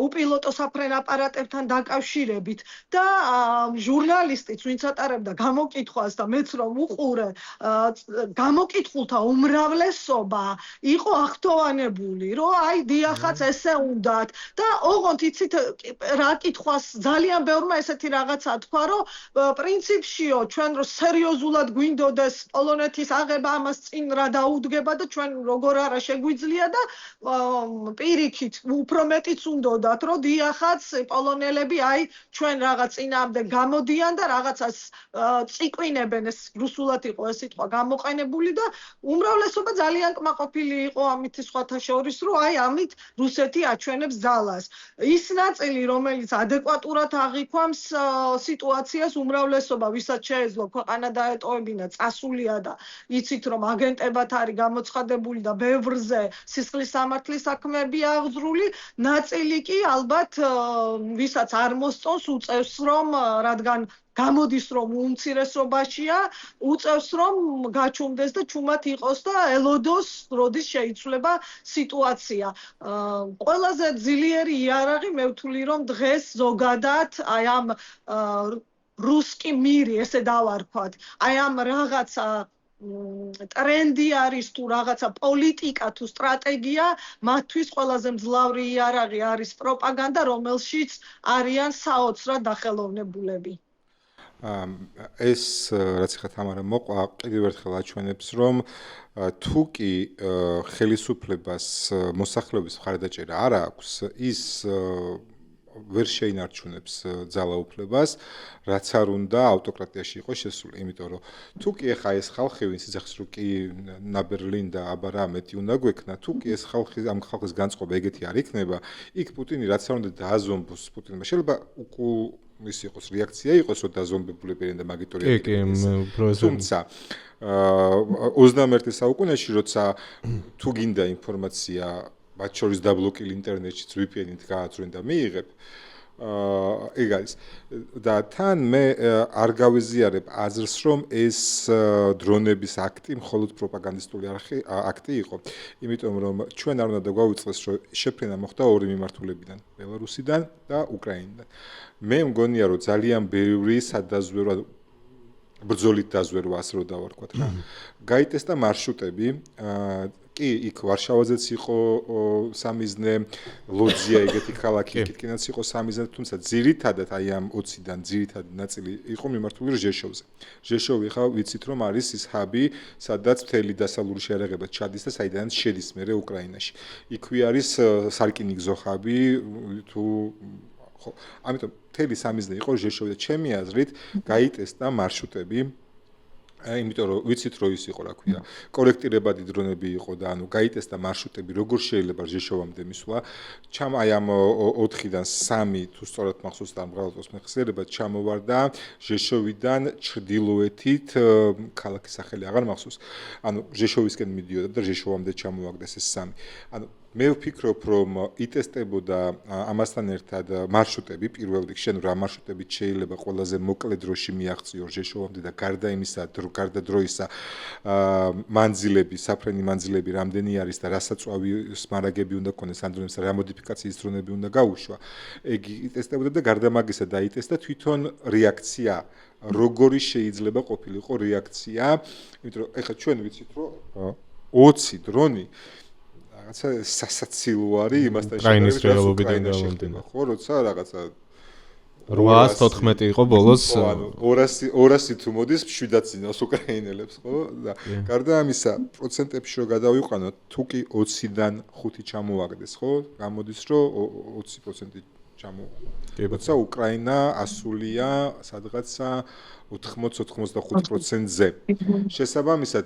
უპილოტო საფრენ აპარატებთან დაკავშირებით და ჟურნალისტიც ვინც ატარებდა გამოკითხვას და მეც რომ უყურე გამოკითხულთა უმრავლესობა იყო აღთოვანებული რომ აი დიახაც ესე უნდათ და ოღონდ იცით რა კითხვას ძალიან ბევრმა ესეთი რაღაცა თქვა რომ პრინციპშიო ჩვენ რო სერიოზულად გვინდოდეს პოლონეთის აღება ამას წინ რა დაუდგება და ჩვენ როგორ არა შეგვიძლია და პირიქით უფრო მეტიც უნდათ რომ დიახაც პოლონელები აი ჩვენ რაღაც წინააღმდეგ გამოდიან და რაღაცას წიკვინებენ ეს რუსულად იყო ეს სიტყვა გამოყენებული და უმრავლესობა ძალიან კმაყოფილი იყო ამით სხვათა შორის რომ აი ამით რუსეთი აჩვენებს ძალას ის ნაწილი რომელიც ადეკვატურად აღიქვამს სიტუაციას უმრავლესობა ვისაც შეეძლო ქვეყანა დაეტოვებინა წასულია და იცით რომ აგენტებად არის გამოცხადებული და ბევრზე სისხლის სამართლის საქმეები აღძრული ნაწილი კი ალბათ ვისაც არ მოსწონს უწევს რომ რადგან გამოდის რომ უმცირესობაშია უწევს რომ გაჩუმდეს და ჩუმად იყოს და ელოდოს როდის შეიცვლება სიტუაცია ყველაზე ძლიერი იარაღი მე ვთვლი რომ დღეს ზოგადად აი ამ რუსკი მირი ესე დავარქვათ აი ამ რაღაცა ტრენდი არის თუ რაღაცა პოლიტიკა თუ სტრატეგია მათთვის ყველაზე მძლავრი იარაღი არის პროპაგანდა რომელშიც არიან საოცრად დახელოვნებულები ეს რაც ხა თამარა მოყვა კიდევ ერთხელ აჩვენებს რომ თუ კი ხელისუფლებას მოსახლეობის მხარდაჭერა არ აქვს ის ვერ შეინარჩუნებს ძალაუფლებას, რაც არ უნდა ავტოკრატიაში იყოს შესული, იმიტომ რომ თუ კი ახლა ეს ხალხი ვინც იცახს რომ კი ნაბერლინ და აბარა მეტი უნდა გვექნა, თუ კი ეს ხალხი ამ ხალხის განწყობა ეგეთი არ იქნება, იქ პუტინი რაც არ უნდა დააზომბოს პუტინმა. შეიძლება ის იყოს რეაქცია იყოს რომ დაზომბებულები და მაგიტორია. თუმცა 21 საუკუნეში როცა თუ გინდა ინფორმაცია მათ შორის დაბლოკილ ინტერნეტშიც VPN-ით გააცვლენ და მიიღებ ეგ არის და თან მე არ გავიზიარებ აზრს რომ ეს დრონების აქტი მხოლოდ პროპაგანდისტული აქტი იყო იმიტომ რომ ჩვენ არ უნდა დაგვაუწყდეს რომ შეფრენა მოხდა ორი მიმართულებიდან ბელარუსიდან და უკრაინიდან მე მგონია რომ ძალიან ბევრი სადაზვერო ბრძოლით დაზვერვა ასე რომ დავარქვათ რა გაიტესტა მარშრუტები კი იქ ვარშავაზეც იყო სამიზნე ლოძია ეგეთი ქალაქი იქითკენაც იყო სამიზნე თუმცა ძირითადად აი ამ 20-დან ძირითადი ნაწილი იყო მიმართული ჟეშოვზე ჟეშოვი ხა ვიცით რომ არის ის ჰაბი სადაც მთელი დასავლური შეერაღება ჩადის და საიდანაც შედის მერე უკრაინაში იქვე არის სარკინიგზო ჰაბი თუ ხო ამიტომ მთელი სამიზნე იყო ჟეშოვი და ჩემი აზრით გაიტესტა მარშრუტები იმიტომ რომ ვიცით რომ ის იყო რა ქვია კოლექტირებადი დრონები იყო და ანუ გაიტესტა მარშრუტები როგორ შეიძლება ჟეშოვამდე მისვლა ჩამ აი ამ 4-დან 3 თუ სწორად მახსოვს და მღალატოს მეხსიერება ჩამოვარდა ჟეშოვიდან ჩრდილოეთით ქალაქის სახელი აღარ მახსოვს ანუ ჟეშოვისკენ მიდიოდა და ჟეშოვამდე ჩამოვაგდეს ეს 3 ანუ მე ვფიქრობ რომ იტესტებოდა ამასთან ერთად მარშრუტები პირველ რიგში რა მარშრუტები შეიძლება ყველაზე მოკლე დროში მიაღწიო ჟეშოვამდე და გარდა იმისა გარდა დროისა მანძილები საფრენი მანძილები რამდენი არის და რა საწვავი სმარაგები უნდა ქონდეს ამ დროინს რა მოდიფიკაციის დრონები უნდა გაუშვა ეგ იტესტებოდა და გარდა მაგისა დაიტესტა თვითონ რეაქცია როგორი შეიძლება ყოფილიყო რეაქცია იმიტომ რომ ეხლა ჩვენ vicit რომ 20 დრონი რაღაცა სასაცილო არის იმასთან შედარებით გამომდინარე ხო როცა რაღაცა 814 იყო ბოლოს 200 თუ მოდის 7-ად წინავს უკრაინელებს ხო და გარდა ამისა პროცენტებში რო გადავიყვანოთ თუ კი 20-დან 5 ჩამოვაგდეს ხო გამოდის რომ 20% როცა უკრაინა ასულია სადღაცა 80-85%-ზე შესაბამისად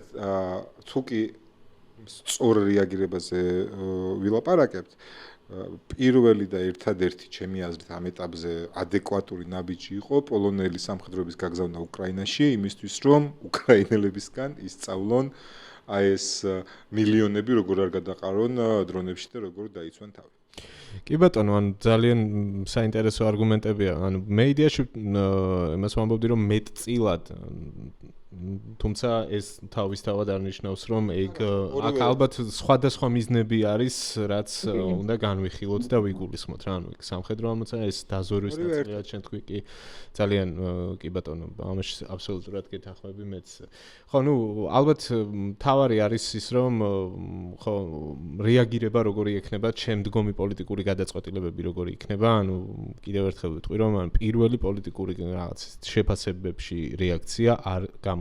თუ კი სწორ რეაგირებაზე ვილაპარაკებთ პირველი და ერთადერთი ჩემი აზრით ამ ეტაპზე ადეკვატური ნაბიჯი იყო პოლონელი სამხედროების გაგზავნა უკრაინაში იმისთვის რომ უკრაინელებისგან ისწავლონ აი ეს მილიონები როგორ არ გადაყარონ დრონებში და როგორ დაიცვან თავი. კი ბატონო, ანუ ძალიან საინტერესო არგუმენტებია. ანუ მე იდეაში იმას ვამბობდი, რომ მეტწილად თუმცა ეს თავისთავად არნიშნავს, რომ ეგ აქ ალბათ სხვადასხვა მიზნები არის, რაც უნდა განვიხილოთ და ვიგულისხმოთ რა. ანუ ეგ სამხედრო ამოცანა, ეს დაზვერვის ნაწილია, შენ თქვი კი ძალიან კი ბატონო, ამაში აბსოლუტურად გეთანხმები მეც. ხო, ნუ ალბათ თავარი არის ის, რომ ხო რეაგირება როგორი ექნება, შემდგომი პოლიტიკური გადაწყვეტილებები როგორი იქნება, ანუ კიდევ ერთხელ ვიტყვი, რომ პირველი პოლიტიკური რაღაც შეფასებებში რეაქცია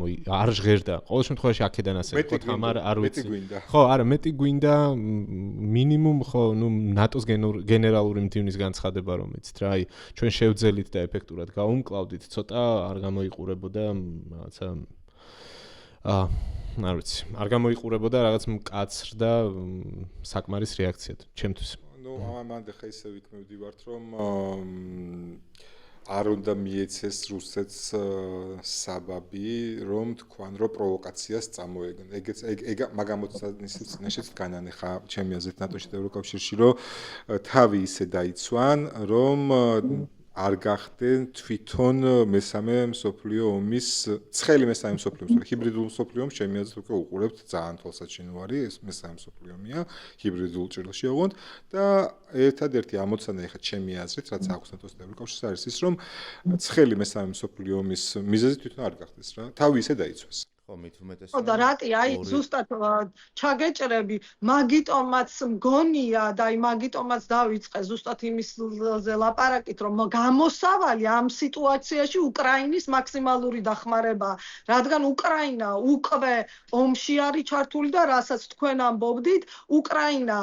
არ ჟღერდა. ყოველ შემთხვევაში აქედან ასე ხო, თამარ არ ვიცი. ხო, არა, მეტი გვინდა მინიმუმ ხო, ნუ ნატოს გენერალური მდივნის განცხადება რომ იცით რა, აი ჩვენ შევძელით და ეფექტურად გაუმკლავდით, ცოტა არ გამოიყურებოდა რაღაცა არ ვიცი, არ გამოიყურებოდა რაღაც მკაცრ და საკმარის რეაქციად, ჩემთვის. ნუ ამამდე ხა ისე ვიქმნებდივართ, რომ არ უნდა მიეცეს რუსეთს საბაბი, რომ თქვან, რომ პროვოკაციას წამოეგონ. ეგ მაგამოცანის წინაშეც განანეხა ჩემი აზრით ნატოში და ევროკავშირში, რომ თავი ისე დაიცვან, რომ არ გახდნენ თვითონ მესამე მსოფლიო ომის, ცხელი მესამე მსოფლიო ომის, ჰიბრიდულ მსოფლიო ომს ჩემი აზრით უკვე უყურებთ ძალიან თვალსაჩინო არის, ეს მესამე მსოფლიო ომია, ჰიბრიდულ ჭრილში ოღონდ და ერთადერთი ამოცანა ეხა ჩემი აზრით, რაც აქვს ნატოს და ევროკავშირს არის ის, რომ ცხელი მესამე მსოფლიო ომის მიზეზი თვითონ არ გახდეს რა, თავი ისე დაიცვას. ხო, მით უმეტეს. ხო და რატი, აი ზუსტად ჩაგეჭრები, მაგიტომაც მგონია და აი მაგიტომაც დავიწყე ზუსტად იმისზე ლაპარაკით, რომ გამოსავალი ამ სიტუაციაში უკრაინის მაქსიმალური დახმარება, რადგან უკრაინა უკვე ომში არის ჩართული და რასაც თქვენ ამბობდით, უკრაინა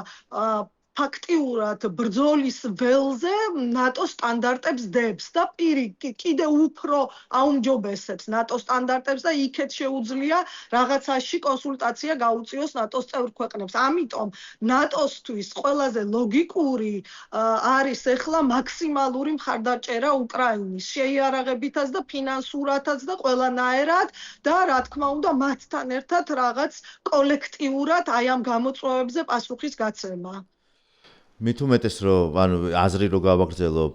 ფაქტიურად ბრძოლის ველზე ნატო სტანდარტებს დებს და კიდე უფრო აუმჯობესებს ნატო სტანდარტებს და იქეთ შეუძლია რაღაცაში კონსულტაცია გაუწიოს ნატოს წევრ ქვეყნებს. ამიტომ ნატოსთვის ყველაზე ლოგიკური არის ახლა მაქსიმალური მხარდაჭერა უკრაინის შეიარაღებითაც და ფინანსურათაც და ყველანაირად და რა თქმა უნდა მათთან ერთად რაღაც კოლექტიურად აი ამ გამოწვევებზე პასუხის გაცემა. მით უმეტეს რომ ანუ აზრი რო გავაგრძელო,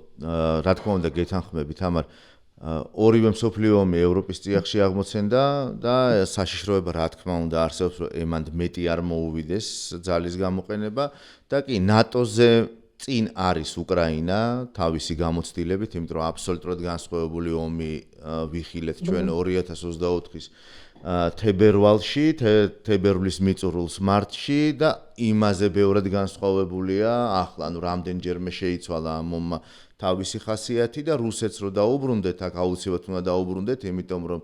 რა თქმა უნდა გეთანხმებით, თამარ ორივე მსოფლიო ომი ევროპის წიაღში აღმოცენდა და საშიშროება რა თქმა უნდა არსებობს, რომ ემანდ მეტი არ მოუვიდეს ძალის გამოყენება და კი ნატოზე წინ არის უკრაინა თავისი გამოცდილებით, იმიტომ რომ აბსოლუტურად განსხვავებული ომი ვიხილეთ ჩვენ 2024-ის თებერვალში, თებერვლის მიწურულს მარტში და იმაზე ბევრად განსხვავებულია ახლა, ანუ რამდენჯერმე შეიცვალა ამ ომმა თავისი ხასიათი და რუსეთს რო დაუბრუნდეთ, აქ აუცილებლად უნდა დაუბრუნდეთ, იმიტომ რომ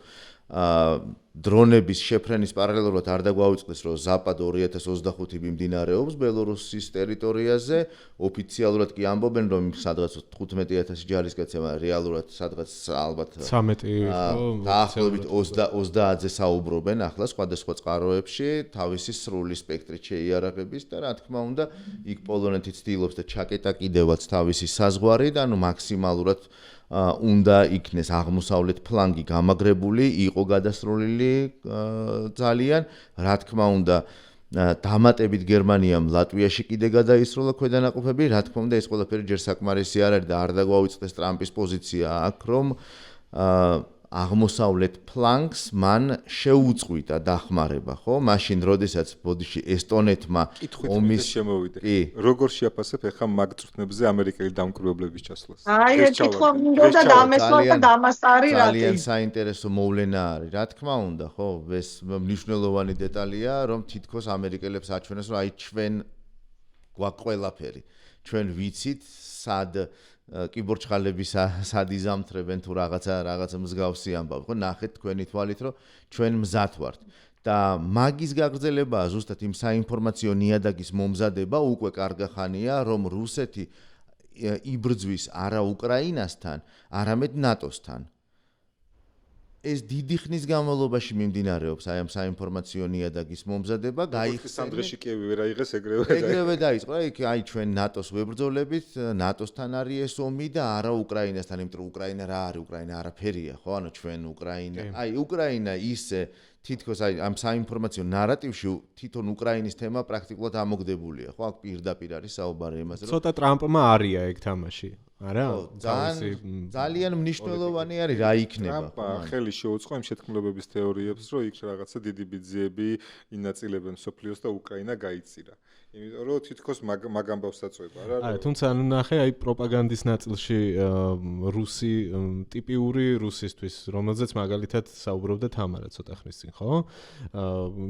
დრონების შეფრენის პარალელურად არ დაგვაუწყდეს, რომ ზაპად 2025 მიმდინარეობს ბელორუსის ტერიტორიაზე, ოფიციალურად კი ამბობენ, რომ სადღაც 15000 ჯარისკაცია, რეალურად სადღაც ალბათ 13 დაახლოებით 30-ზე საუბრობენ ახლა სხვადასხვა წყაროებში თავისი სრული სპექტრით შეიარაღების და რა თქმა უნდა, იქ პოლონეთი ცდილობს და ჩაკეტა კიდევაც თავისი საზღვარი და ანუ მაქსიმალურად უნდა იქნეს აღმოსავლეთ ფლანგი გამაგრებული, იყო გადასროლილი ძალიან, რა თქმა უნდა, დამატებით გერმანიამ ლატვიაში კიდე გადაისროლა ქვედანაყოფები, რა თქმა უნდა, ეს ყველაფერი ჯერ საკმარისი არ არის და არ დაგვაუწყდეს ტრამპის პოზიცია აქ, რომ აღმოსავლეთ ფლანგს მან შეუწყვიტა დახმარება, ხო? მაშინ როდესაც ბოდიში ესტონეთმა ომის შემოვიდა. როგორ შეაფასებ ახლა მაგ წვრთნებზე ამერიკელი დამკვირვებლების ჩასვლას? აი, ეკითხვა მინდა და დამესვა და დამასტარი რა. ძალიან საინტერესო მოვლენა არის, რა თქმა უნდა, ხო? ეს მნიშვნელოვანი დეტალია, რომ თითქოს ამერიკელებს აჩვენეს, რომ აი ჩვენ გვაქვს ყველაფერი. ჩვენ ვიცით, სად კიბორჩხალები სად იზამთრებენ თუ რაღაცა მსგავსი ამბავი, ხო? ნახეთ თქვენი თვალით, რომ ჩვენ მზად ვართ. და მაგის გაგრძელებაა ზუსტად იმ საინფორმაციო ნიადაგის მომზადება უკვე კარგა ხანია, რომ რუსეთი იბრძვის არა უკრაინასთან, არამედ ნატოსთან. ეს დიდი ხნის განმავლობაში მიმდინარეობს აი ამ საინფორმაციო ნიადაგის მომზადება, სამ დღეში კიევი ვერ აიღეს ეგრევე. ეგრევე დაიწყო, აი ჩვენ ნატოს ვებრძოლებით, ნატოსთან არის ეს ომი და არა უკრაინასთან, იმიტომ რომ უკრაინა რა არის, უკრაინა არაფერია, ხო? ანუ ჩვენ უკრაინა ისე თითქოს აი ამ საინფორმაციო ნარატივში თვითონ უკრაინის თემა პრაქტიკულად ამოგდებულია, ხო? აქ პირდაპირ არის საუბარი იმაზე, რომ ცოტა ტრამპმა არია ეგ თამაში. არა? ძალიან მნიშვნელოვანი არის რა იქნება. ტრამპმა ხელი შეუწყო იმ შეთქმულებების თეორიებს, რომ იქ რაღაცა დიდი ბიძიები ინაწილებენ სოფლიოს და უკრაინა გაიწირა. იმიტომ რომ თითქოს მაგ ამბავს აწვება რა. არა, თუმცა ანუ ნახე აი პროპაგანდის ნაწილში რუსი ტიპიური რუსისთვის, რომელზეც მაგალითად საუბრობდა თამარა ცოტა ხნის წინ, ხო?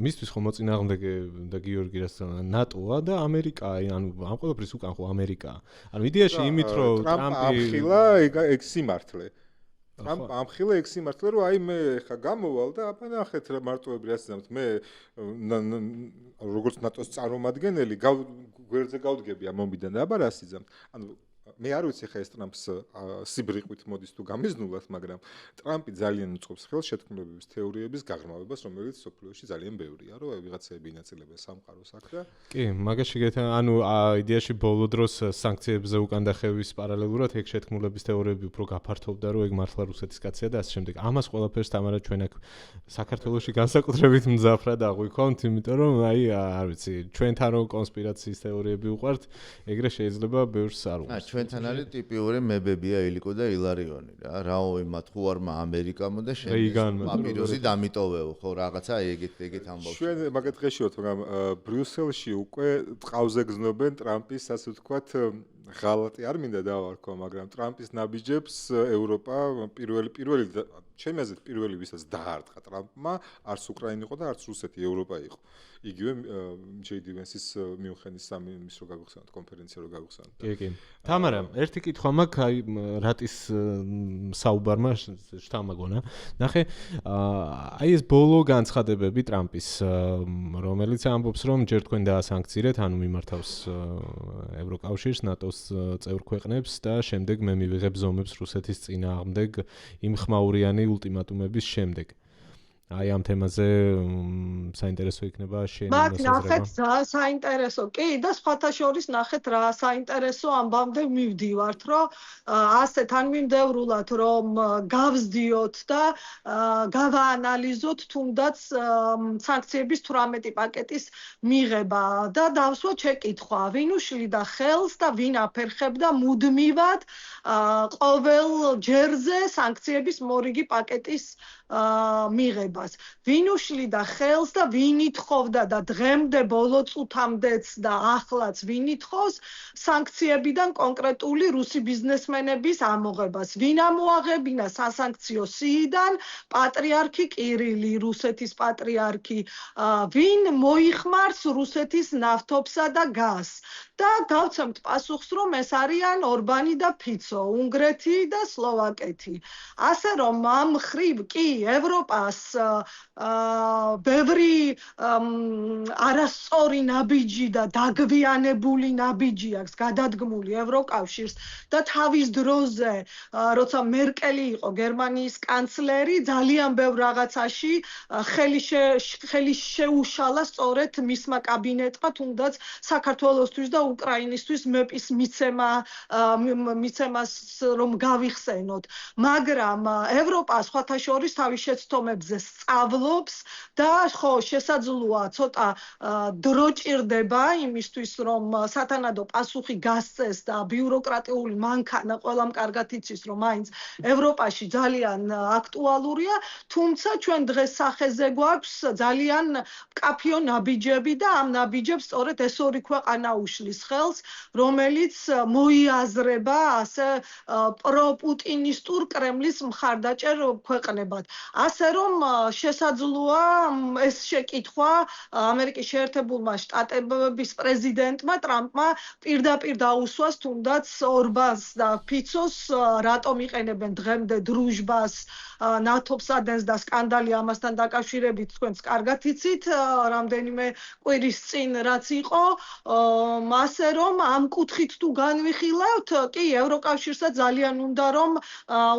მისთვის ხო მოწინააღმდეგე და გიორგი რასაც ნატოა და ამერიკა, ანუ ამ ყველაფრის უკან ხო ამერიკაა. ანუ იდეაში იმით რომ ამხილა ეგ სიმართლე. ტრამპ ამხილა ეგ სიმართლე, რომ აი მე ხა გამოვალ და აბა ნახეთ რა მარტოები რაც ძამთ მე როგორც ნატოს წარმომადგენელი გვერდზე გავდგები ამ ომიდან და აბა რა სიძამთ. ანუ მე არ ვიცი ხა ეს ტრამპს სიბრიყვით მოდის თუ გამიზნულად, მაგრამ ტრამპი ძალიან უწყობს ხელს შეთქმულებების თეორიების გაღრმავებას, რომელიც სოფლიოში ძალიან ბევრია, რომ ვიღაცები ინაწილებენ სამყაროს აქ და კი, მაგაში ანუ იდეაში ბოლო დროს სანქციებზე უკან დახევის პარალელურად ეგ შეთქმულების თეორიები უფრო გაფართოვდა, რომ ეგ მართლა რუსეთის კაცია და ასე შემდეგ. ამას ყველაფერს თამარა ჩვენ აქ საქართველოში განსაკუთრებით მძაფრად აღვიქონთ, იმიტომ რომ აი არ ვიცი, ჩვენთან რო კონსპირაციის თეორიები უყვართ, ეგრე შეიძლება ბევრს არ უყვარს. ჩვენთან არის ტიპიური მებებია ილიკო და ილარიონი რა. რაო მათ ხუარმა ამერიკამ და შემდეგ პაპიროსი დამიტოვეო, ხო რაღაცა ეგეთ ამბავს. ჩვენ მაგათ დღეში ვთ, მაგრამ ბრიუსელში უკვე ტყავზე გზნობენ ტრამპის ასე ვთქვათ ღალატი არ მინდა დავარქვა, მაგრამ ტრამპის ნაბიჯებს ევროპა პირველი ჩემი აზრით პირველი ვისაც დაარტყა ტრამპმა, არც უკრაინა იყო და არც რუსეთი, ევროპა იყო. იგივე ჯეიდი ვენსის მიუნხენის სამის რო გავიხსენოთ, კონფერენცია რო გავიხსენოთ. კი. თამარა, ერთი კითხვა მაქვს, აი რატის საუბარმა შთამაგონა. ნახე, აი ეს ბოლო განცხადებები ტრამპის, რომელიც ამბობს, რომ ჯერ თქვენ დაასანქცირეთ, ანუ მიმართავს ევროკავშირს, ნატოს წევრ ქვეყნებს და შემდეგ მე მივიღებ ზომებს რუსეთის წინააღმდეგ იმ ხმაურიანი ულტიმატუმების შემდეგ. აი ამ თემაზე საინტერესო იქნება შენი ნახეთ ძალიან საინტერესო. კი და სხვათა შორის ნახეთ რა საინტერესო ამბამდე მივდივართ, რომ ასე თანმიმდევრულად რომ გავსდიოთ და გავაანალიზოთ თუნდაც სანქციების 18 პაკეტის მიღება და დავსვათ შეკითხვა, ვინ უშლიდა ხელს და ვინ აფერხებდა მუდმივად ყოველ ჯერზე სანქციების მორიგი პაკეტის მიღებას. ვინ უშლიდა ხელს და ვინ ითხოვდა და დღემდე ბოლო წუთამდეც და ახლაც ვინ ითხოვს სანქციებიდან კონკრეტული რუსი ბიზნესმენების ამოღებას. ვინ ამოაღებინა სასანქციო სიიდან პატრიარქი კირილი, რუსეთის პატრიარქი, ვინ მოიხმარს რუსეთის ნავთობსა და გაზს. და გავცემთ პასუხს, რომ ეს არიან ორბანი და ფიცო, უნგრეთი და სლოვაკეთი. ასე რომ ამ მხრივ კი ევროპას ბევრი არასწორი ნაბიჯი და დაგვიანებული ნაბიჯი აქვს გადადგმული ევროკავშირს და თავის დროზე, როცა მერკელი იყო გერმანიის კანცლერი, ძალიან ბევრ რაღაცაში ხელი შეუშალა სწორედ მისმა კაბინეტმა, თუნდაც საქართველოსთვის და უკრაინისთვის მეპის მიცემას რომ გავიხსენოთ. მაგრამ ევროპა სხვათა შორის თავის შეცდომებზე სწავლობს და ხო შესაძლოა ცოტა დრო ჭირდება იმისთვის რომ სათანადო პასუხი გასცეს და ბიუროკრატიული მანქანა ყველამ კარგად იცის რომ მაინც ევროპაში ძალიან აქტუალურია, თუმცა ჩვენ დღეს სახეზე გვაქვს ძალიან მკაფიო ნაბიჯები და ამ ნაბიჯებს სწორედ ეს ორი ქვეყანა უშლის ხელს, რომელიც მოიაზრება ასე პროპუტინისტურ კრემლის მხარდაჭერ ქვეყნებად. ასე რომ შესაძლოა ეს შეკითხვა ამერიკის შეერთებულმა შტატების პრეზიდენტმა ტრამპმა პირდაპირ დაუსვას თუნდაც ორბანს და ფიცოს, რატომ იყენებენ დღემდე დრუჟბას, ნავთობსადენს და სკანდალი ამასთან დაკავშირებით თქვენც კარგად იცით, რამდენიმე კვირის წინ რაც იყო, ასე რომ ამ კუთხით თუ განვიხილავთ, კი ევროკავშირსა ძალიან უნდა რომ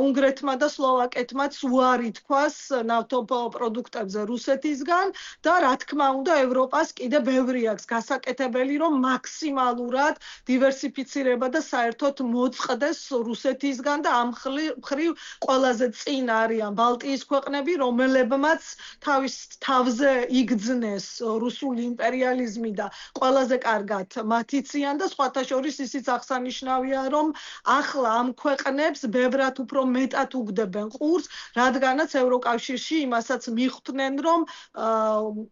უნგრეთმა და სლოვაკეთმაც უარი თქვა თქواس ნავთობპროდუქტებზე რუსეთისგან და რა თქმა უნდა ევროპას კიდე ბევრი აქვს გასაკეთებელი რომ მაქსიმალურად დივერსიფიცირება და საერთოდ მოწყდეს რუსეთისგან და ამ მხრივ ყველაზე წინ არიან ბალტიის ქვეყნები რომელებმაც თავის თავზე იგძნეს რუსული იმპერიალიზმი და ყველაზე კარგად მათი ციან და სხვათა შორის ისიც აღსანიშნავია რომ ახლა ამ ქვეყნებს ბევრად უფრო მეტად უგდებენ ყურს, რადგანაც ევროკავშირში იმასაც მიხვდნენ, რომ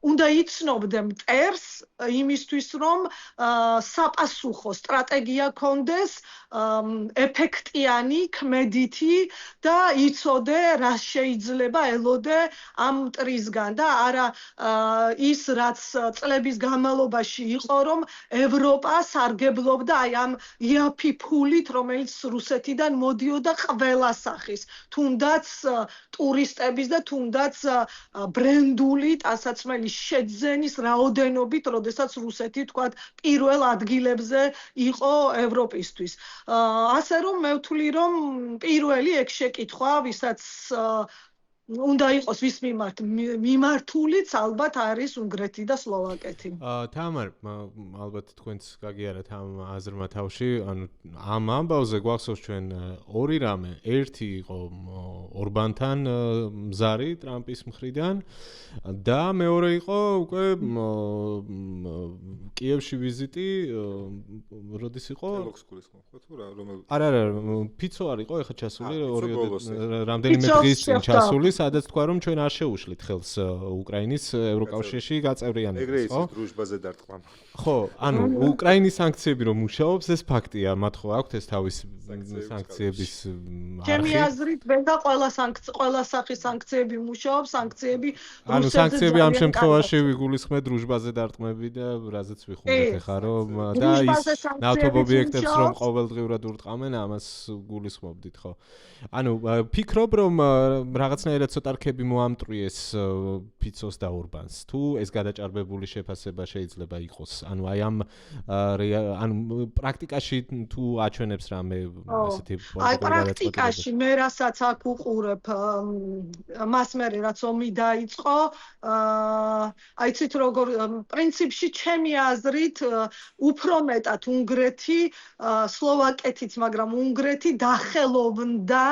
უნდა იცნობდნენ მტერს იმისთვის, რომ საპასუხო სტრატეგია ქონდეს ეფექტიანი, ქმედითი და იცოდე რა შეიძლება ელოდე ამ მტრისგან და არა ის რაც წლების განმავლობაში იყო, რომ ევროპა სარგებლობდა აი ამ იაფი ფულით, რომელიც რუსეთიდან მოდიოდა ყველა სახის, თუნდაც ტურისტების და თუნდაც ბრენდული ტანსაცმელი შეძენის რაოდენობით, როდესაც რუსეთი თქვათ პირველ ადგილებზე იყო ევროპისთვის. ასე რომ მე ვთვლი რომ პირველი ეგ შეკითხვა, ვისაც უნდა იყოს ვის მიმართულიც ალბათ არის უნგრეთი და სლოვაკეთი. თამარ, ალბათ თქვენც გაგიარეთ ამ აზრმა თავში, ანუ ამ ამბავზე გვახსოვს ჩვენ ორი რამე. ერთი იყო ორბანთან მზარი ტრამპის მხრიდან და მეორე იყო უკვე კიევში ვიზიტი, როდის იყო? არა, ფიცო არ იყო ეხა ჩასული, რამდენიმე დღის წინ ჩასული, სადაც თქვა რომ ჩვენ არ შეუშლით ხელს უკრაინის ევროკავშირში გაწევრიანებას, ხო? ეგრე იცით დრუჟბაზე დარტყმა. ხო, ანუ უკრაინის სანქციები რომ მუშაობს, ეს ფაქტია, მათ ხო აქვთ ეს თავის სანქციების არხი. ჩემი აზრით, ვენდა ყველა სახის სანქციები მუშაობს, სანქციები ანუ სანქციები ამ შემთხვევაში ვიგულისხმეთ დრუჟბაზე დარტყმები და რაზეც ვიხუნდეთ ახლა რომ და ის ნავთობ ობიექტებს რომ ყოველდღიურად ურტყამენ, ამას გულისხმობდით, ხო? ანუ ფიქრობ რომ რაღაცნაირად ცოტა რქები მოამტვრიეს ფიცოს და ორბანს. თუ ეს გადაჭარბებული შეფასება შეიძლება იყოს, ანუ აი ამ ანუ პრაქტიკაში თუ აჩვენებს რამე ესეთი აი პრაქტიკაში მე რასაც აქ უყურებ მას მე რაც ომი დაიწყო, აი ცით როგორ პრინციპში ჩემი აზრით უფრო მეტად უნგრეთი, სლოვაკეთიც, მაგრამ უნგრეთი დახელოვნდა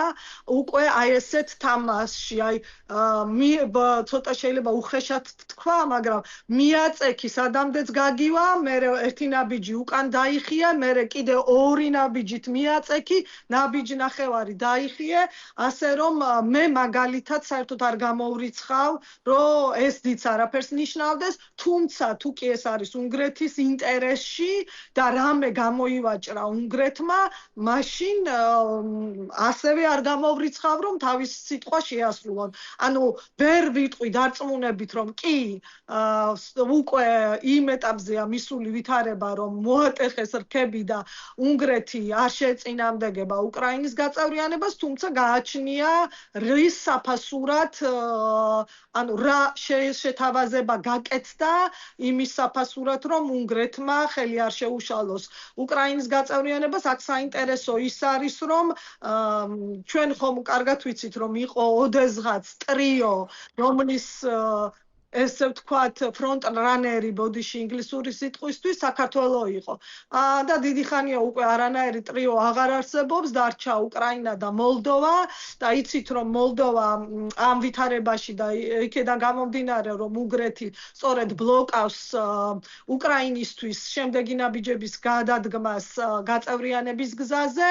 უკვე აი ესეთ თამაშში, აი ცოტა შეიძლება უხეშად თქვა, მაგრამ მიაწექი სადამდეც გაგივა, მე ერთი ნაბიჯი უკან დაიხია, მე კიდე ორი ნაბიჯით მიაწექი, ნაბიჯი ნახევარი დაიხიე, ასე რომ მე მაგალითად საერთოდ არ გამოვრიცხავ, რომ ეს დიც არაფერს ნიშნავდეს, თუმცა თუ კი ეს არის უნგრეთის ინტერესში და რამე გამოივაჭრა უნგრეთმა, მაშინ ასევე არ გამოვრიცხავ, რომ თავის სიტყვა შეასრულონ. ანუ ვერ ვიტყვი დარწმუნებით, რომ კი უკვე იმ ეტაპზეა მისული ვითარება, რომ მოატეხეს რქები და უნგრეთი არ შეეწინააღმდეგება უკრაინის გაწევრიანებას, თუმცა გააჩნია რის საფასურად, ანუ რა შეთავაზება გაკეთდა იმის საფასურად, რომ უნგრეთმა ხელი არ შეუშალოს უკრაინის გაწევრიანებას. აქ საინტერესო ის არის, რომ ჩვენ ხომ კარგად ვიცით, რომ იყო ოდესღაც ტრიო, რომლის ესე ვთქვათ ფრონტ-რანერი ბოდიში ინგლისური სიტყვისთვის საქართველო იყო. და დიდი ხანია უკვე არანაირი ტრიო აღარ არსებობს, დარჩა უკრაინა და მოლდოვა და იცით რომ მოლდოვა ამ ვითარებაში და იქედან გამომდინარე რომ უნგრეთი სწორედ ბლოკავს უკრაინისთვის შემდეგი ნაბიჯების გადადგმას გაწევრიანების გზაზე,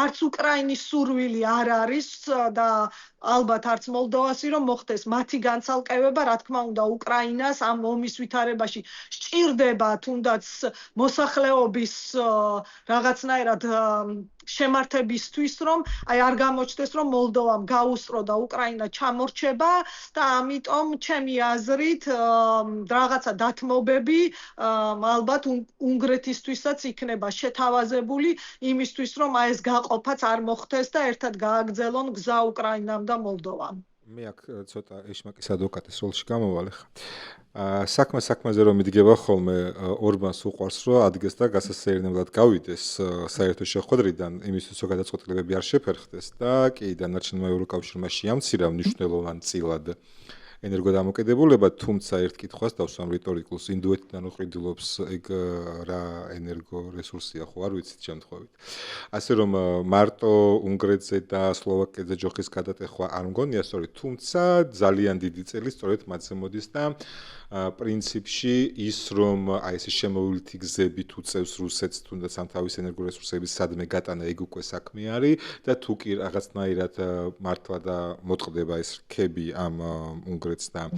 არც უკრაინის სურვილი არ არის და ალბათ არც მოლდოვასი რომ მოხდეს მათი განცალკევება, რა თქმა უნდა უკრაინას ამ ომის ვითარებაში სჭირდება თუნდაც მოსახლეობის რაღაცნაირად შემართებისთვის, რომ აი არ გამოჩნდეს, რომ მოლდოვამ გაუსწრო და უკრაინა ჩამორჩება და ამიტომ ჩემი აზრით რაღაცა დათმობები ალბათ უნგრეთისთვისაც იქნება შეთავაზებული იმისთვის, რომ აი ეს გაყოფაც არ მოხდეს და ერთად გააგრძელონ გზა უკრაინამ და მოლდოვამ. მე აქ ცოტა ეშმაკის ადვოკატის როლში გამოვალე ხა. საქმეზე რომ მიდგება ხოლმე ორბანს უყვარს რომ ადგეს და გასასეირნებლად გავიდეს საერთო შეხვედრიდან იმისთვის რომ გადაწყვეტილებები არ შეფერხდეს და კი დანარჩენმა ევროკავშირმა შეამცირა მნიშვნელოვან წილად ენერგოდამოკიდებულება, თუმცა ერთ კითხვას დავსვამ რიტორიკულს, ინდოეთიდან უყიდულობს ეგ რა ენერგორესურსია ხო არ ვიცით შემთხვევით. ასე რომ მარტო უნგრეთზე და სლოვაკეთზე ჯოხის გადატეხვა არ მგონია სწორი, თუმცა ძალიან დიდი წელი სწორედ მათზე მოდის და პრინციპში ის რომ აი ეს შემოვლითი გზებით უწევს რუსეთს თუნდაც ამ თავის ენერგორესურსების სადმე გატანა ეგ უკვე საქმე არის და თუ კი რაღაცნაირად მართლა და მოწყდება ეს რქები ამ უნგრეთს და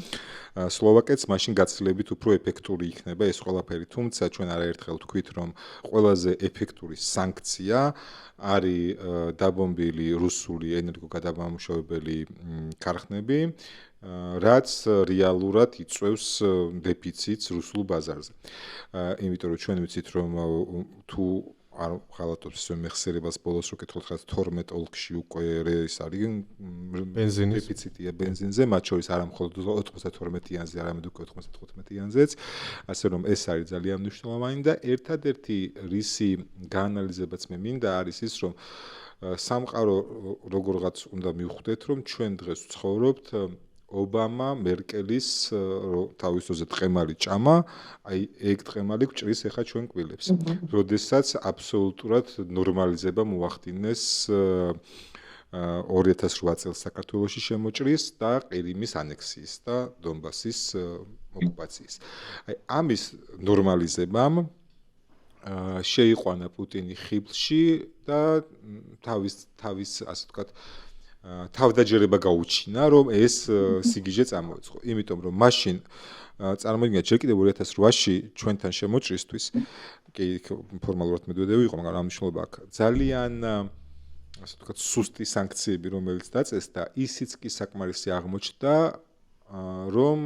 სლოვაკეთს, მაშინ გაცილებით უფრო ეფექტური იქნება ეს ყველაფერი. თუმცა ჩვენ არაერთხელ ვთქვით, რომ ყველაზე ეფექტური სანქცია არის დაბომბილი რუსული ენერგოგადამამუშავებელი ქარხნები, რაც რეალურად იწვევს დეფიციტს რუსულ ბაზარზე. იმიტომ რომ ჩვენ ვიცით, რომ თუ არ ღალატობს მეხსიერებას ბოლოს რო კითხოთ, ხა 12 ოლქში უკვე ეს არის ბენზინის დეფიციტია ბენზინზე, მათ შორის არა მხოლოდ 92-იანზე, არამედ უკვე 95-იანზეც, ასე რომ ეს არის ძალიან მნიშვნელოვანი და ერთადერთი რისი გაანალიზებაც მე მინდა არის ის, რომ სამყარო როგორღაც უნდა მივხვდეთ, რომ ჩვენ დღეს ვცხოვრობთ ობამა, მერკელის თავისოზე ტყემალი ჭამა, აი ეგ ტყემალი გვჭრის ახლა ჩვენ კბილებს. როდესაც აბსოლუტურად ნორმალიზება მოახდინეს 2008 წელს საქართველოში შემოჭრის და ყირიმის ანექსიის და დონბასის ოკუპაციის. აი ამის ნორმალიზებამ შეიყვანა პუტინი ხიბლში და თავის ასე ვთქვათ თავდაჯერება გაუჩინა, რომ ეს სიგიჟე წამოეწყო. იმიტომ რომ მაშინ წარმოიდგინეთ, ჯერ კიდევ 2008-ში ჩვენთან შემოჭრისთვის, კი ფორმალურად მედვედევი იყო, მაგრამ ამ მნიშვნელობა აქვს. ძალიან ასე ვთქვათ, სუსტი სანქციები, რომელიც დაწეს და ისიც კი საკმარისი აღმოჩნდა, რომ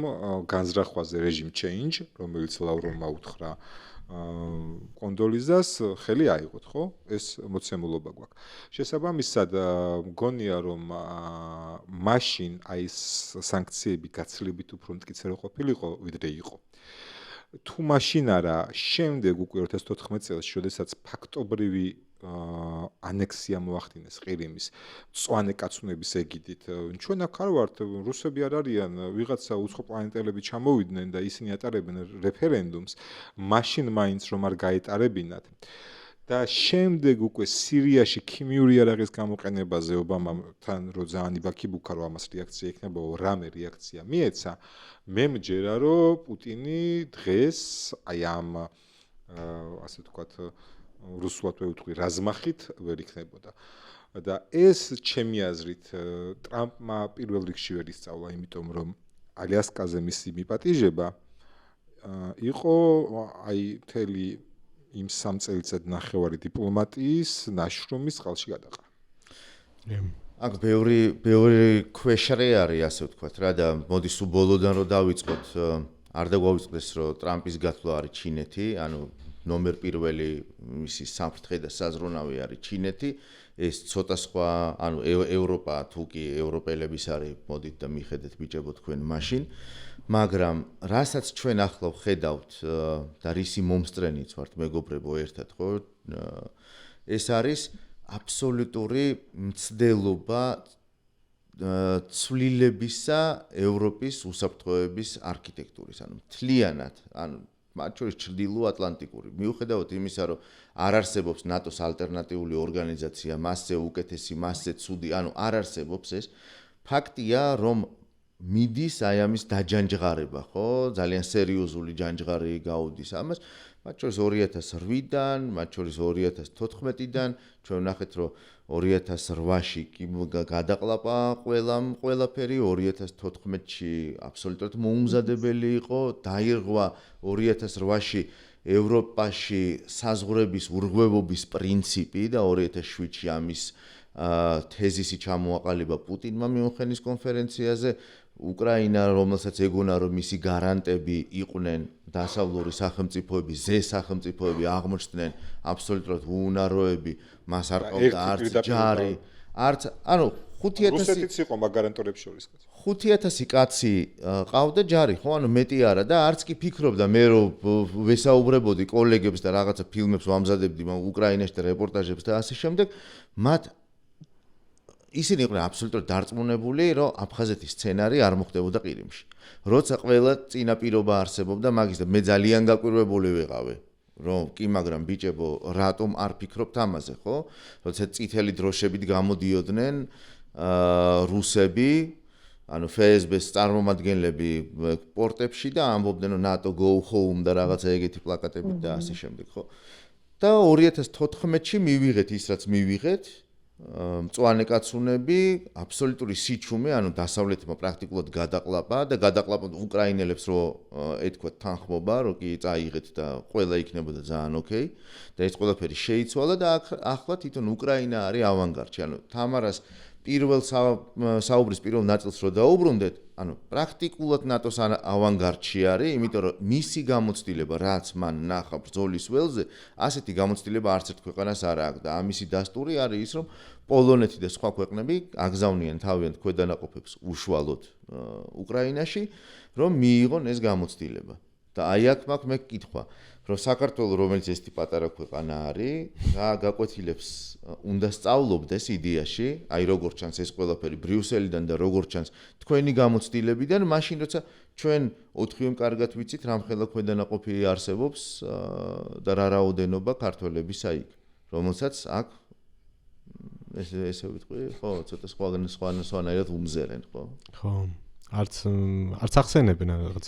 განზრახვაზე režim change, რომელიც ლავროვმა უთხრა კონდოლიზას ხელი აიღოთ, ხო? ეს მოცემულობა გვაქვს. შესაბამისად, მგონია რომ მაშინ აი ეს სანქციები გაცილებით უფრო მტკიცე რო ყოფილიყო, ვიდრე იყო. თუ მაშინ არა, შემდეგ უკვე 2014 წელს, შესაძაც ფაქტობრივი ანექსია მოახდინეს ყირიმის მწვანე კაცუნების ეგიდით. ჩვენ აქ არ ვართ, რუსები არ არიან, ვიღაცა უცხო პლანეტელები ჩამოვიდნენ და ისინი ატარებენ რეფერენდუმს, მაშინ მაინც რომ არ გაეტარებინათ. და შემდეგ უკვე სირიაში ქიმიური იარაღის გამოყენებაზე ობამთან რო ძალიან იბაქიბუქა რომ ამას რეაქცია იქნება, რამე რეაქცია მიეცა, მე მჯერა რომ პუტინი დღეს აი ამ ასე ვთქვათ რუსულად ვეთქვი რაზმახით ვერ იქნებოდა. და ეს ჩემი აზრით ტრამპმა პირველ რიგში ვერ ისწავლა, იმიტომ რომ ალიასკაზე მისი მიპატიჟება იყო აი თელი იმ 3 წელიწად ნახევარი დიპლომატიის ნაშრომის წყალში გადაყრა. აქ ბევრი ქვეშრე არის, ასე ვთქვათ რა და მოდი სულ ბოლოდან რომ დავიწყოთ, არ დაგვავიწყდეს რომ ტრამპის გათვლა არის ჩინეთი, ანუ ნომერ პირველი მისი საფრთხე და საზრუნავი არის ჩინეთი, ეს ცოტა სხვა, ანუ ევროპა თუ კი ევროპელების არის, მოდით და მიხედეთ ბიჭებო თქვენ მაშინ, მაგრამ რასაც ჩვენ ახლა ვხედავთ და რისი მომსწრენიც ვართ მეგობრებო ერთად, ხო? ეს არის აბსოლუტური მცდელობა ცვლილებისა ევროპის უსაფრთხოების არქიტექტურის, ანუ მთლიანად, ანუ მათ შორის ჩრდილო ატლანტიკური. მიუხედავად იმისა, რომ არ არსებობს ნატოს ალტერნატიული ორგანიზაცია, მასზე უკეთესი, მასზე ცუდი, ანუ არ არსებობს ეს. ფაქტია, რომ მიდის აი ამის დაჯანჯღარება, ხო? ძალიან სერიოზული ჯანჯღარი გაუდის ამას. მათ შორის 2008-დან, მათ შორის 2014-დან, ჩვენ ვნახეთ, რომ 2008-ში კი გადაყლაპა ყველაფერი, 2014-ში აბსოლუტურად მოუმზადებელი იყო, დაირღვა 2008-ში ევროპაში საზღვრების ურღვევობის პრინციპი და 2007-ში ამის თეზისი ჩამოაყალიბა პუტინმა მიუნხენის კონფერენციაზე. უკრაინა, რომელსაც ეგონა, რომ მისი გარანტები იყვნენ დასავლური სახელმწიფოები, სახელმწიფოები აღმოჩნდნენ აბსოლუტურად უუნაროები, მას არ ყავდა არც ჯარი, არც, ანუ რუსეთიც იყო მაგარანტორებს შორის. 5000 კაცი ყავდა ჯარი, ხო, ანუ მეტი არა და არც კი ფიქრობდა მე რომ ვესაუბრებოდი კოლეგებს და რაღაცა ფილმებს ვამზადებდი უკრაინაში და რეპორტაჟებს და ასე შემდეგ, მათ ისინი იყვნენ აბსოლუტურად დარწმუნებული, რომ აფხაზეთის სცენარი არ მოხდებოდა ყირიმში. როცა ყველა წინაპირობა არსებობდა მაგის და მე ძალიან გაკვირვებული ვიყავი, რომ კი, მაგრამ ბიჭებო, რატომ არ ფიქრობთ ამაზე, ხო? როცა წითელი დროშებით გამოდიოდნენ რუსები, ანუ FSB-ს წარმომადგენლები პორტებში და ამბობდნენ რომ NATO go home და რაღაცა ეგეთი პლაკატებით და ასე შემდეგ, ხო? და 2014-ში მივიღეთ ის, რაც მივიღეთ, მწვანე კაცუნები, აბსოლუტური სიჩუმე, ანუ დასავლეთმა პრაქტიკულად გადაყლაპა და გადაყლაპა უკრაინელებს, რომ ეთქვა თანხმობა, რომ კი წაიღეთ და ყველა იქნებოდა ძალიან ოკეი და ეს ყველაფერი შეიცვალა და ახლა თვითონ უკრაინა არის ავანგარდში, ანუ თამარას პირველ საუბრის პირველ ნაწილს რო დაუბრუნდეთ, ანუ პრაქტიკულად ნატოს ავანგარდში არის, იმიტომ რომ მისი გამოცდილება, რაც მან ნახა ბრძოლის ველზე, ასეთი გამოცდილება არც ერთ ქვეყანას არ აქვს და ამისი დასტური არის ის, რომ პოლონეთი და სხვა ქვეყნები აგზავნიან თავიანთ ქვედანაყოფებს უშუალოდ უკრაინაში, რომ მიიღონ ეს გამოცდილება. და აი აქ მაქვს მე კითხვა, რომ საქართველოს რომელიც ესეთი პატარა ქვეყანა არის, რა გაკვეთილებს უნდა სწავლობდეს იდეაში, აი როგორ ჩანს ეს ყველაფერი ბრიუსელიდან და როგორ ჩანს თქვენი გამოცდილებიდან, მაშინ როცა ჩვენ 4-ვემ კარგად ვიცით, რამხელა ქვედანაყოფი არსებობს და რა რაოდენობა ქართველების აიქ, რომელსაც აქ ესე ვიტყვი, ხო, ცოტა სხვანაირად უმზერენ, ხო? ხო. არც ახსენებენ რაღაც.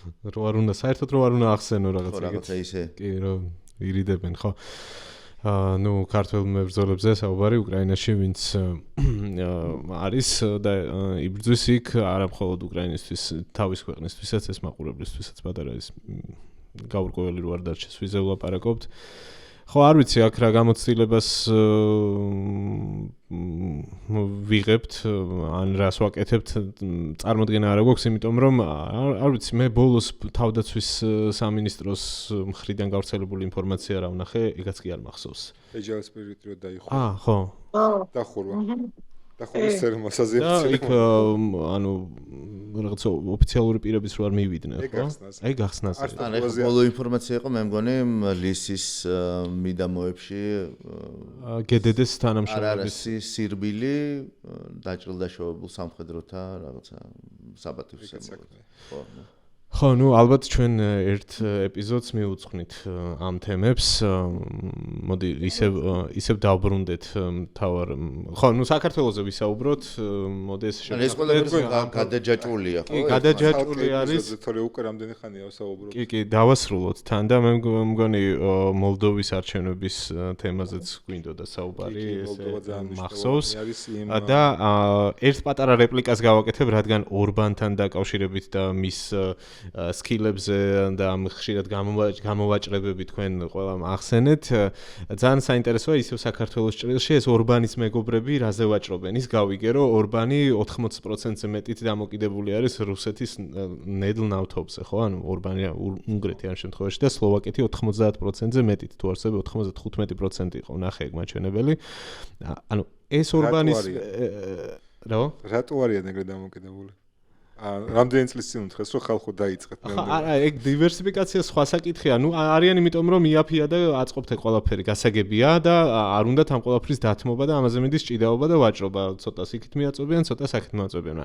რო არ უნდა საერთოდ რო არ უნდა ახსენო რაღაცა ისე. კი, რომ ირიდებენ, ხო. ნუ ქართველ მებრძოლებზე საუბარი უკრაინაში, ვინც არის და იბრძვის იქ არა მხოლოდ უკრაინისთვის, თავის ქვეყნისთვისაც, ეს მაყურებლისთვისაც პატარა ის გაურკვეველი რო არ დარჩეს, ვიზე ვლაპარაკობთ. ხო, არ ვიცი აქ რა გამოცდილებას ვიღებთ, ან რას ვაკეთებთ, წარმოდგენა არ აქვს, იმიტომ რომ არ ვიცი, მე ბოლოს თავდაცვის სამინისტროს მხრიდან გავრცელებული ინფორმაცია რა ვნახე, ეგაც კი არ მახსოვს. ეჯალის პირით რო დაიხურა. ხო. დახურვა. დახურვის ცერემონიაზე. იქ ანუ რაღაც ოფიციალური პირების რო არ მივიდნენ, ხო? აი გახსნას. ან ეს ბოლო ინფორმაცია იყო, მე მგონი ლისის მიდამოებში GDD-ს თანამშრომლობის სირბილი დაჭრილდა შოებულ სამხედროთა რაღაცა საბატის საქმე. ხო, ნუ ალბათ ჩვენ ერთ ეპიზოდს მივუძღვნით ამ თემებს. მოდი ისევ დავბრუნდეთ თავარ. ხო, ნუ საქართველოზე ვისაუბროთ. მოდი ეს შევიდეთ. ეს ყველაფერი გადაჯაჭვულია, ხო? კი, გადაჯაჭვული არის. თორე უკვე რამდენი ხანია ვისაუბროთ. კი, დავასრულოთ თან და მე მგონი მოლდოვის არჩევნების თემაზეც გვინდოდა საუბარი, ესე მახსოვს. და ერთ პატარა რეპლიკას გავაკეთებ, რადგან ორბანთან დაკავშირებით და მის სკილებზე და ხშირად გამოვაჭრებები თქვენ ყველამ ახსენეთ. ძალიან საინტერესოა ისევ საქართველოს ჭრილში ეს ორბანის მეგობრები რაზე ვაჭრობენ. ის გავიგე, რომ ორბანი 80%-ზე მეტით დამოკიდებული არის რუსეთის ნედლ ნავთობზე, ხო? ანუ ორბანი უნგრეთი ამ შემთხვევაში და სლოვაკეთი 90%-ზე მეტით, თუ არსები 95% იყო, ნახე ეგ მაჩვენებელი. ანუ ეს ორბანის რატო არიან ეგრე დამოკიდებული? რამდენი წლის წინ უთხრეს, რომ ხალხო დაიწყეთ მე. არა, ეგ დივერსიფიკაცია სხვა საკითხია. ნუ არიან იმიტომ, რომ იაფია და აწყობთ ეგ ყველაფერი, გასაგებია და არ უნდათ ამ ყველაფრის დათმობა და ამაზე მინდის ჭიდაობა და ვაჭრობა. ცოტას იქით მიაწვევიან, ცოტას აქეთ მიაწვევიან.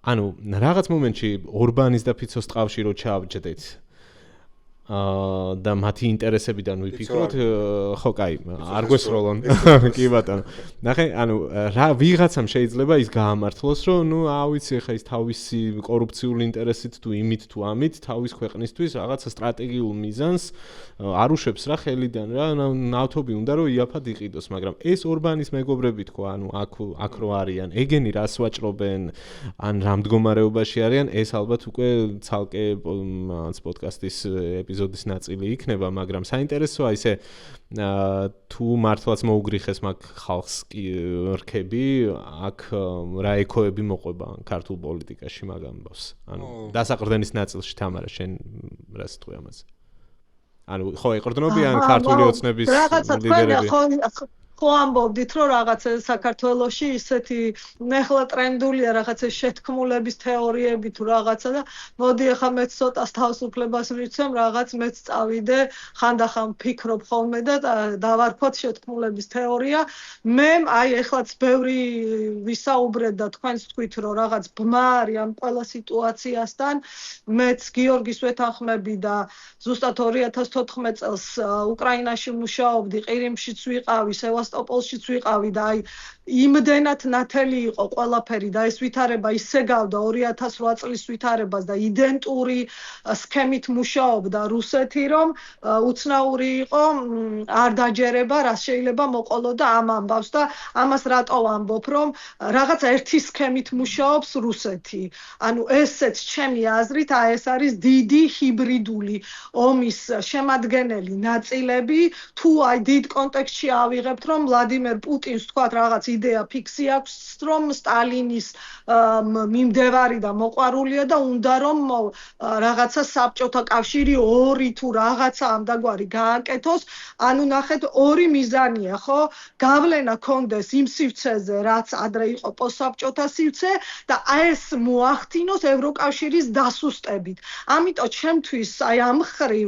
ანუ რაღაც მომენტში ორბანის და ფიცოს ტყავში რო ჩააბჯდეთ. და მათი ინტერესებიდან ვიფიქროთ, ხო, კაი, არ გვესროლონ. კი ბატონო. ნახე, ანუ რა ვიღაცამ შეიძლება ის გაამართლოს, რომ ნუ ავიცი ხა ის თავისი კორუფციული ინტერესით თუ იმით თუ ამით თავის ქვეყნისთვის რაღაცა სტრატეგიულ მიზანს არუშებს რა ხელიდან რა, ნავთობი უნდა რომ იაფად იყიდოს, მაგრამ ეს ორბანის მეგობრები თქო, ანუ აქ რო არიან, ეგენი რას ვაჭრობენ, ან რა მდგომარეობაში არიან, ეს ალბათ უკვე ცალკე პოდკასტის ეპიზოდის ნაწილი იქნება, მაგრამ საინტერესოა ისე თუ მართლაც მოუგრიხეს მაგ ხალხს რქები, აქ რა ეკოები მოყვება ქართულ პოლიტიკაში მაგ ამბავს. ანუ დასაყრდენის ნაწილში თამარა შენ რას თქვი ამაზე? ანუ ხო ეყრდნობიან ქართული ოცნების ლიდერები. ხო ამბობდით, რომ რაღაცა საქართველოში ისეთი ნახლა ტრენდულია რაღაცა შეთქმულების თეორიები თუ რაღაცა და მოდი ახლა მეც ცოტას თავისუფლებას მივცემ, რაღაც მეც წავიდე, ხანდახან ფიქრობ ხოლმე და დავარქვათ შეთქმულების თეორია. მე აი ეხლაც ბევრი ვისაუბრეთ და თქვენს თქვით, რომ რაღაც ბმა არის ამ ყველა სიტუაციასთან. მეც გიორგის ვეთანხმები და ზუსტად 2014 წელს უკრაინაში მუშაობდი, ყირიმშიც ვიყავი, სევასტოპოლშიც ვიყავი და აი იმდენად ნათელი იყო ყველაფერი და ეს ვითარება ისე გავდა 2008 წლის ვითარებას და იდენტური სქემით მუშაობდა რუსეთი, რომ უცნაური იყო არ დაჯერება, რა შეიძლება მოყოლოდა ამ ამბავს და ამას რატო ვამბობ, რომ რაღაცა ერთი სქემით მუშაობს რუსეთი. ანუ ესეც ჩემი აზრით, ეს არის დიდი ჰიბრიდული ომის შემადგენელი ნაწილები, თუ აი დიდ კონტექსტში ავიღებთ, რომ ვლადიმერ პუტინს თქვათ რაღაც იდეა ფიქსი აქვს, რომ სტალინის მიმდევარი და მოყვარულია და უნდა რომ რაღაცა საბჭოთა კავშირი 2 თუ რაღაცა ამდაგვარი გააკეთოს. ანუ ნახეთ, 2 მიზანია, ხო? გავლენა კონდეს იმ სივრცეზე, რაც ადრე იყო პოსტსაბჭოთა სივრცე და ეს მოახდინოს ევროკავშირის დასუსტებით. ამიტომ ჩემთვის აი ამ ხრივ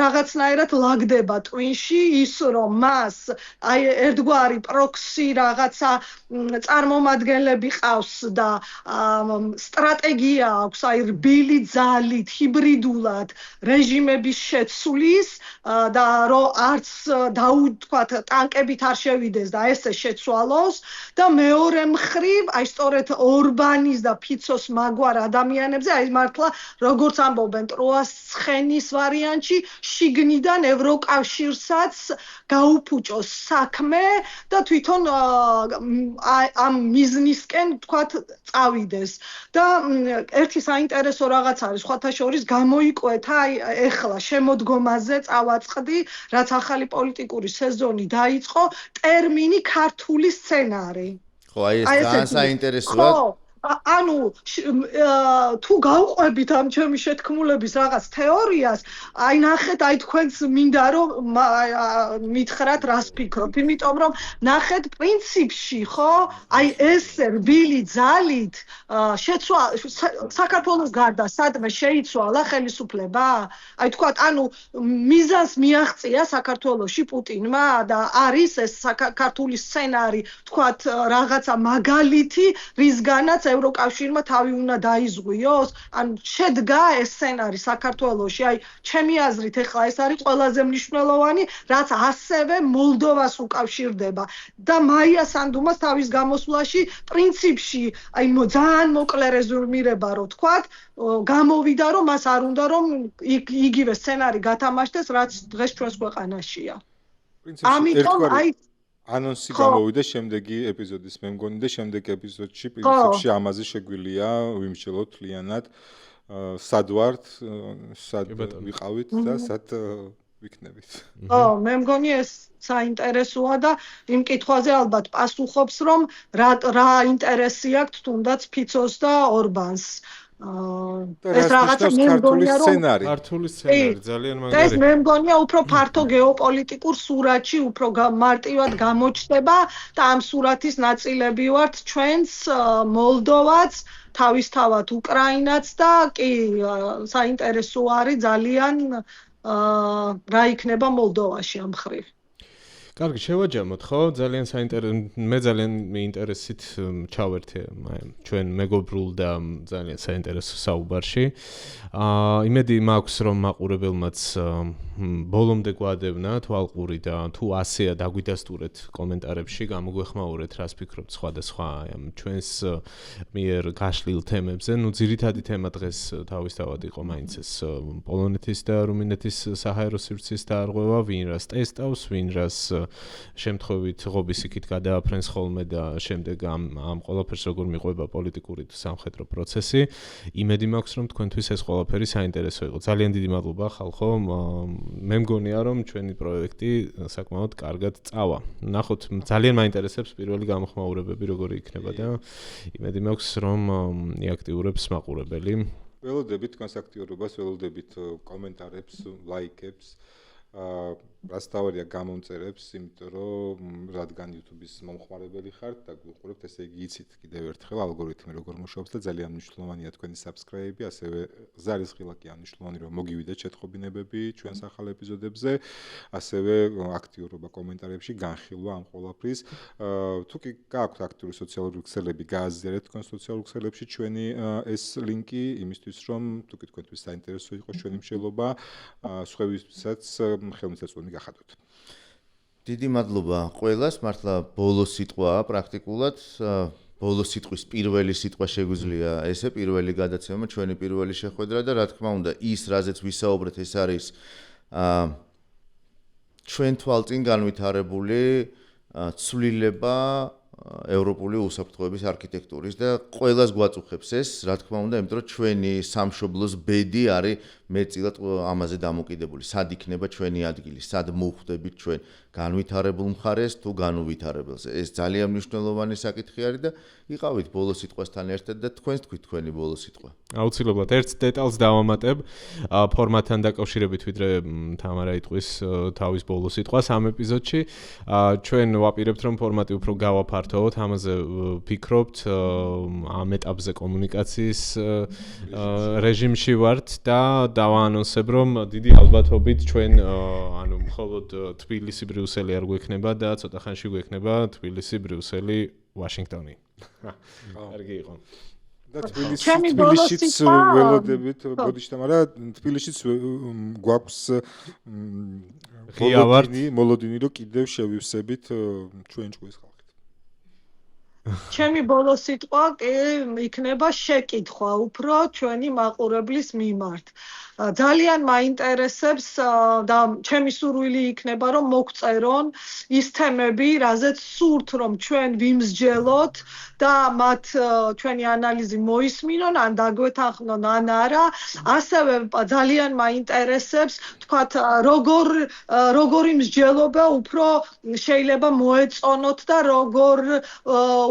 რაღაცნაირად ლაგდება ტვინში ის, რომ მას აი ერთგვარი პროქსი რაღაცა წარმომადგენლები ყავს და სტრატეგია აქვს აი რბილი ძალით, ჰიბრიდულად რეჟიმების შეცვლის და რომ არც თქვათ ტანკებით არ შევიდეს და ესე შეცვალოს და მეორე მხრივ აი სწორედ ორბანის და ფიცოს მაგვარ ადამიანებზე აი მართლა როგორც ამბობენ ტროას ცხენის ვარიანტში შიგნიდან ევროკავშირსაც გაუფუჭოს საქმე და თვითონ ამ მიზნისკენ თქვათ წავიდეს და ერთი საინტერესო რაღაც არის სხვათა შორის გამოიკვეთა აი ეხლა შემოდგომაზე წავაწყდი რაც ახალი პოლიტიკური სეზონი დაიწყო ტერმინი ქართული სცენარი ხო აი ეს ძალიან საინტერესოა ანუ თუ გავყვებით ამ ჩემი შეთქმულების რაღაც თეორიას, აი ნახეთ, აი თქვენს მინდა რომ მითხრათ რას ფიქრობთ, იმიტომ რომ ნახეთ პრინციპში, ხო, აი ეს რბილი ძალით საქართველოს გარდა სადმე შეიცვალა ხელისუფლება? აი თქვათ, ანუ მიზანს მიაღწია საქართველოში პუტინმა და არის ეს ქართული სცენარი, თქვათ, რაღაცა მაგალითი, რისგანაც ევროკავშირმა თავი უნდა დაიზღვიოს, ან შედგა ეს სცენარი საქართველოში, აი ჩემი აზრით ეხლა ეს არის ყველაზე მნიშვნელოვანი, რაც ასევე მოლდოვას უკავშირდება და მაია სანდუმას თავის გამოსვლაში პრინციპში, აი ძალიან მოკლე რეზუმირება რო თქვათ, გამოვიდა რომ მას არ უნდა რომ იგივე სცენარი გათამაშდეს, რაც დღეს ჩვენს ქვეყანაშია. ამიტომ აი ანონსი გამოვიდა შემდეგი ეპიზოდის მე მგონი და შემდეგ ეპიზოდში პრინციპში ამაზე შეგვიძლია ვიმსჯელოთ მთლიანად სად ვართ, სად ვიყავით და სად ვიქნებით. ხო, მე მგონი ეს საინტერესოა და იმ კითხვაზე ალბათ პასუხობს, რომ რა ინტერესი აქვს თუნდაც ფიცოს და ორბანს. ეს რაღაცა ქართული სცენარი. ქართული სცენარი ძალიან მაგარი. ეს მე მგონია უფრო ფართო გეოპოლიტიკურ სურათში უფრო მარტივად გამოჩნდება და ამ სურათის ნაწილები ვართ ჩვენც მოლდოვაც, თავისთავად უკრაინაც და კი საინტერესო არის ძალიან რა იქნება მოლდოვაში ამ მხრივ. კარგი, შევაჯამოთ, ხო? ძალიან მე ძალიან მიინტერესით ჩავერთე ჩვენ მეგობრულ და ძალიან საინტერესო საუბარში. იმედი მაქვს, რომ მაყურებელმაც ბოლომდე გვადევნა თვალყური და თუ ასეა დაგვიდასტურეთ კომენტარებში, გამოგვეხმაურეთ, რას ფიქრობთ სხვადასხვა ამ ჩვენს მიერ გაშლილ თემებზე. ნუ ძირითადი თემა დღეს თავისთავად იყო მაინც ეს პოლონეთის და რუმინეთის საჰაერო სივრცის დაარღვევა, ვინ რას ტესტავს, ვინ რას შემთხვევით ღობის იქით გადააფრენს ხოლმე და შემდეგ ამ ყველაფერს როგორ მიყვება პოლიტიკური თუ სამხედრო პროცესი. იმედი მაქვს, რომ თქვენთვის ეს ყველაფერი საინტერესო იყო. ძალიან დიდი მადლობა ხალხო. მე მგონია, რომ ჩვენი პროექტი საკმაოდ კარგად წავა. ნახოთ, ძალიან მაინტერესებს პირველი გამოხმაურებები როგორი იქნება და იმედი მაქვს, რომ იაქტიურებს მაყურებელი. ველოდებით თქვენს აქტიურობას, ველოდებით კომენტარებს, ლაიქებს. რას დავარია გამომწერებს, იმიტომ რომ რადგან YouTube-ის მომხმარებელი ხართ და გვიყურებთ, ესე იგი იცით კიდევ ერთხელ ალგორითმი როგორ მუშაობს და ძალიან მნიშვნელოვანია თქვენი subscribe-ი, ასევე ზარისხილა კი მნიშვნელოვანი რომ მოგივიდეთ შეტყობინებები ჩვენს ახალ ეპიზოდებზე, ასევე აქტიურობა კომენტარებში, განხილვა ამ ყველაფრის. თუ კი გაქვთ აქტიური სოციალური ქსელები, გააზიარეთ თქვენ სოციალურ ქსელებში ჩვენი ეს ლინკი იმისთვის რომ თუ კი თქვენთვის საინტერესო იყოს ჩვენი მსჯელობა, სხვებისთვისაც ხელმისაწვდომი გახადოთ. დიდი მადლობა ყველას, მართლა ბოლო სიტყვაა პრაქტიკულად. ბოლო სიტყვის პირველი სიტყვა შეგვიძლია ესე პირველი გადაცემა, ჩვენი პირველი შეხვედრა და რა თქმა უნდა ის რაზეც ვისაუბრეთ ეს არის ჩვენ თვალწინ განვითარებული ცვლილება ევროპული უსაფრთხოების არქიტექტურის და ყველას გვაწუხებს ეს, რა თქმა უნდა, იმიტომ რომ ჩვენი სამშობლოს ბედი არის მეტწილად ამაზე დამოკიდებული. სად იქნება ჩვენი ადგილი, სად მოვხვდებით ჩვენ განვითარებულ მხარეს თუ განუვითარებელს. ეს ძალიან მნიშვნელოვანი საკითხი არის და იყავით ბოლო სიტყვასთან ერთად და თქვენს თქვით თქვენი ბოლო სიტყვა. აუცილებლად ერთ დეტალს დავამატებ ფორმატთან დაკავშირებით, ვიდრე თამარა იტყვის თავის ბოლო სიტყვას ამ ეპიზოდში. ჩვენ ვაპირებთ რომ ფორმატი უფრო გავაფართოვოთ, ამაზე ვფიქრობთ ამ ეტაპზე კომუნიკაციის რეჟიმში ვართ და დავაანონსებ რომ დიდი ალბათობით ჩვენ ანუ მხოლოდ თბილისი ბრიუსელი არ გვექნება და ცოტა ხანში გვექნება თბილისი ბრიუსელი ვაშინგტონი. კარგი იყო. და თბილისიც ველოდებით, ბოდიშ თამარა, თბილისიც გვაქვს მოლოდინი რომ კიდევ შევივსებით ჩვენ ჭკუის ხალხით. ჩემი ბოლო სიტყვა იქნება შეკითხვა უფრო ჩვენი მაყურებლის მიმართ. ძალიან მაინტერესებს და ჩემი სურვილი იქნება რომ მოგწერონ ის თემები, რაზეც სურთ რომ ჩვენ ვიმსჯელოთ და მათ ჩვენი ანალიზი მოისმინონ, ან დაგვეთანხმონ ან არა. ასევე ძალიან მაინტერესებს თქვათ როგორი მსჯელობა უფრო შეიძლება მოეწონოთ და როგორ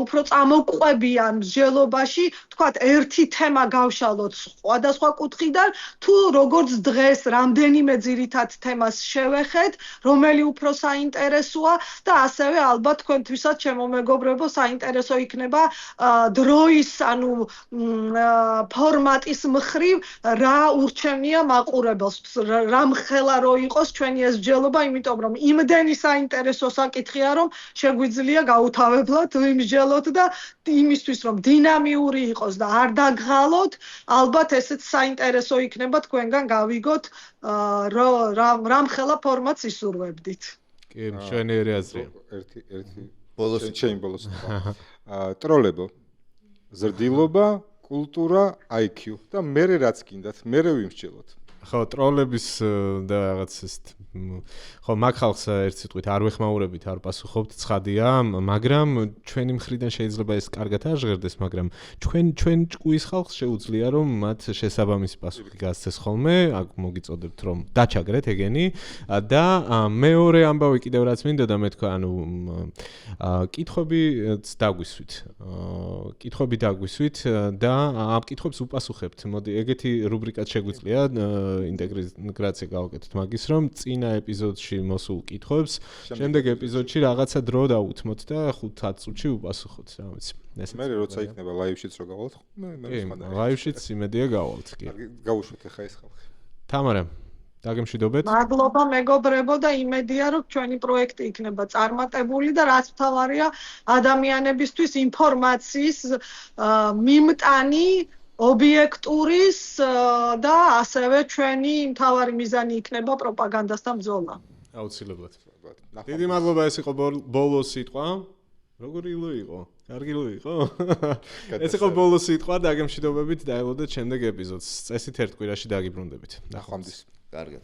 უფრო წამოყვებიან მსჯელობაში, თქვათ ერთი თემა გავშალოთ სხვადასხვა კუთხიდან, თუ როგორც დღეს რამდენიმე ძირითად თემას შევეხეთ, რომელი უფრო საინტერესოა და ასევე ალბათ თქვენთვისაც ჩემო მეგობრებო საინტერესო იქნება დროის, ანუ ფორმატის მხრივ რა ურჩევნია მაყურებელს, რამხელა რო იყოს ჩვენი ეს მსჯელობა, იმიტომ რომ იმდენი საინტერესო საკითხია, რომ შეგვიძლია გაუთავებლად ვიმსჯელოთ და იმისთვის რომ დინამიური იყოს და არ დაგღალოთ, ალბათ ესეც საინტერესო იქნება თქვენგან გავიგოთ რამხელა ფორმატს ისურვებდით. კი, მშვენიერი აზრია. ერთი ბოლოს ტროლებო, ზრდილობა, კულტურა, IQ და მე რაც გინდათ, მე ვიმსჯელოთ. ხო, ტროლების და რაღაც ეს ხო, მაგ ხალხს ერთ სიტყვით არ ვეხმაურებით, არ პასუხობთ, ცხადია, მაგრამ ჩვენი მხრიდან შეიძლება ეს კარგად არ ჟღერდეს, მაგრამ ჩვენ ჭკუის ხალხს შეუძლია რომ მათ შესაბამისი პასუხი გასცეს ხოლმე, აქ მოგიწოდებთ რომ დაჩაგრეთ ეგენი და მეორე ამბავი კიდევ რაც მინდოდა მე თქვა, ანუ კითხვებიც დაგვისვით. კითხვები დაგვისვით და ამ კითხვებს უპასუხებთ. მოდი, ეგეთი რუბრიკაც შეგვიძლია ინტეგრაცია გავაკეთოთ მაგის რომ წინა ეპიზოდში მოსულ კითხვებს შემდეგ ეპიზოდში რაღაცა დრო დავუთმოთ და 5-10 წუთში უპასუხოთ, რა ვიცი. მე როცა იქნება ლაივშიც რო გავალთ, მე ლაივშიც იმედია გავალთ, კი. გავუშვით ახლა ეს ხალხი. თამარა, დაგემშვიდობეთ. მადლობა მეგობრებო და იმედია რომ ჩვენი პროექტი იქნება წარმატებული და რაც მთავარია ადამიანებისთვის ინფორმაციის მიმტანი ობიექტურის და ასევე ჩვენი მთავარი მიზანი იქნება პროპაგანდასთან ბრძოლა. აუცილებლად. დიდი მადლობა, ეს იყო ბოლო სიტყვა. როგორი ილო იყო? კარგი ილო იყო? ეს იყო ბოლო სიტყვა, დაგემშვიდობებით, დაელოდეთ შემდეგ ეპიზოდს. წესით ერთ კვირაში დაგიბრუნდებით. ნახვამდის. კარგად.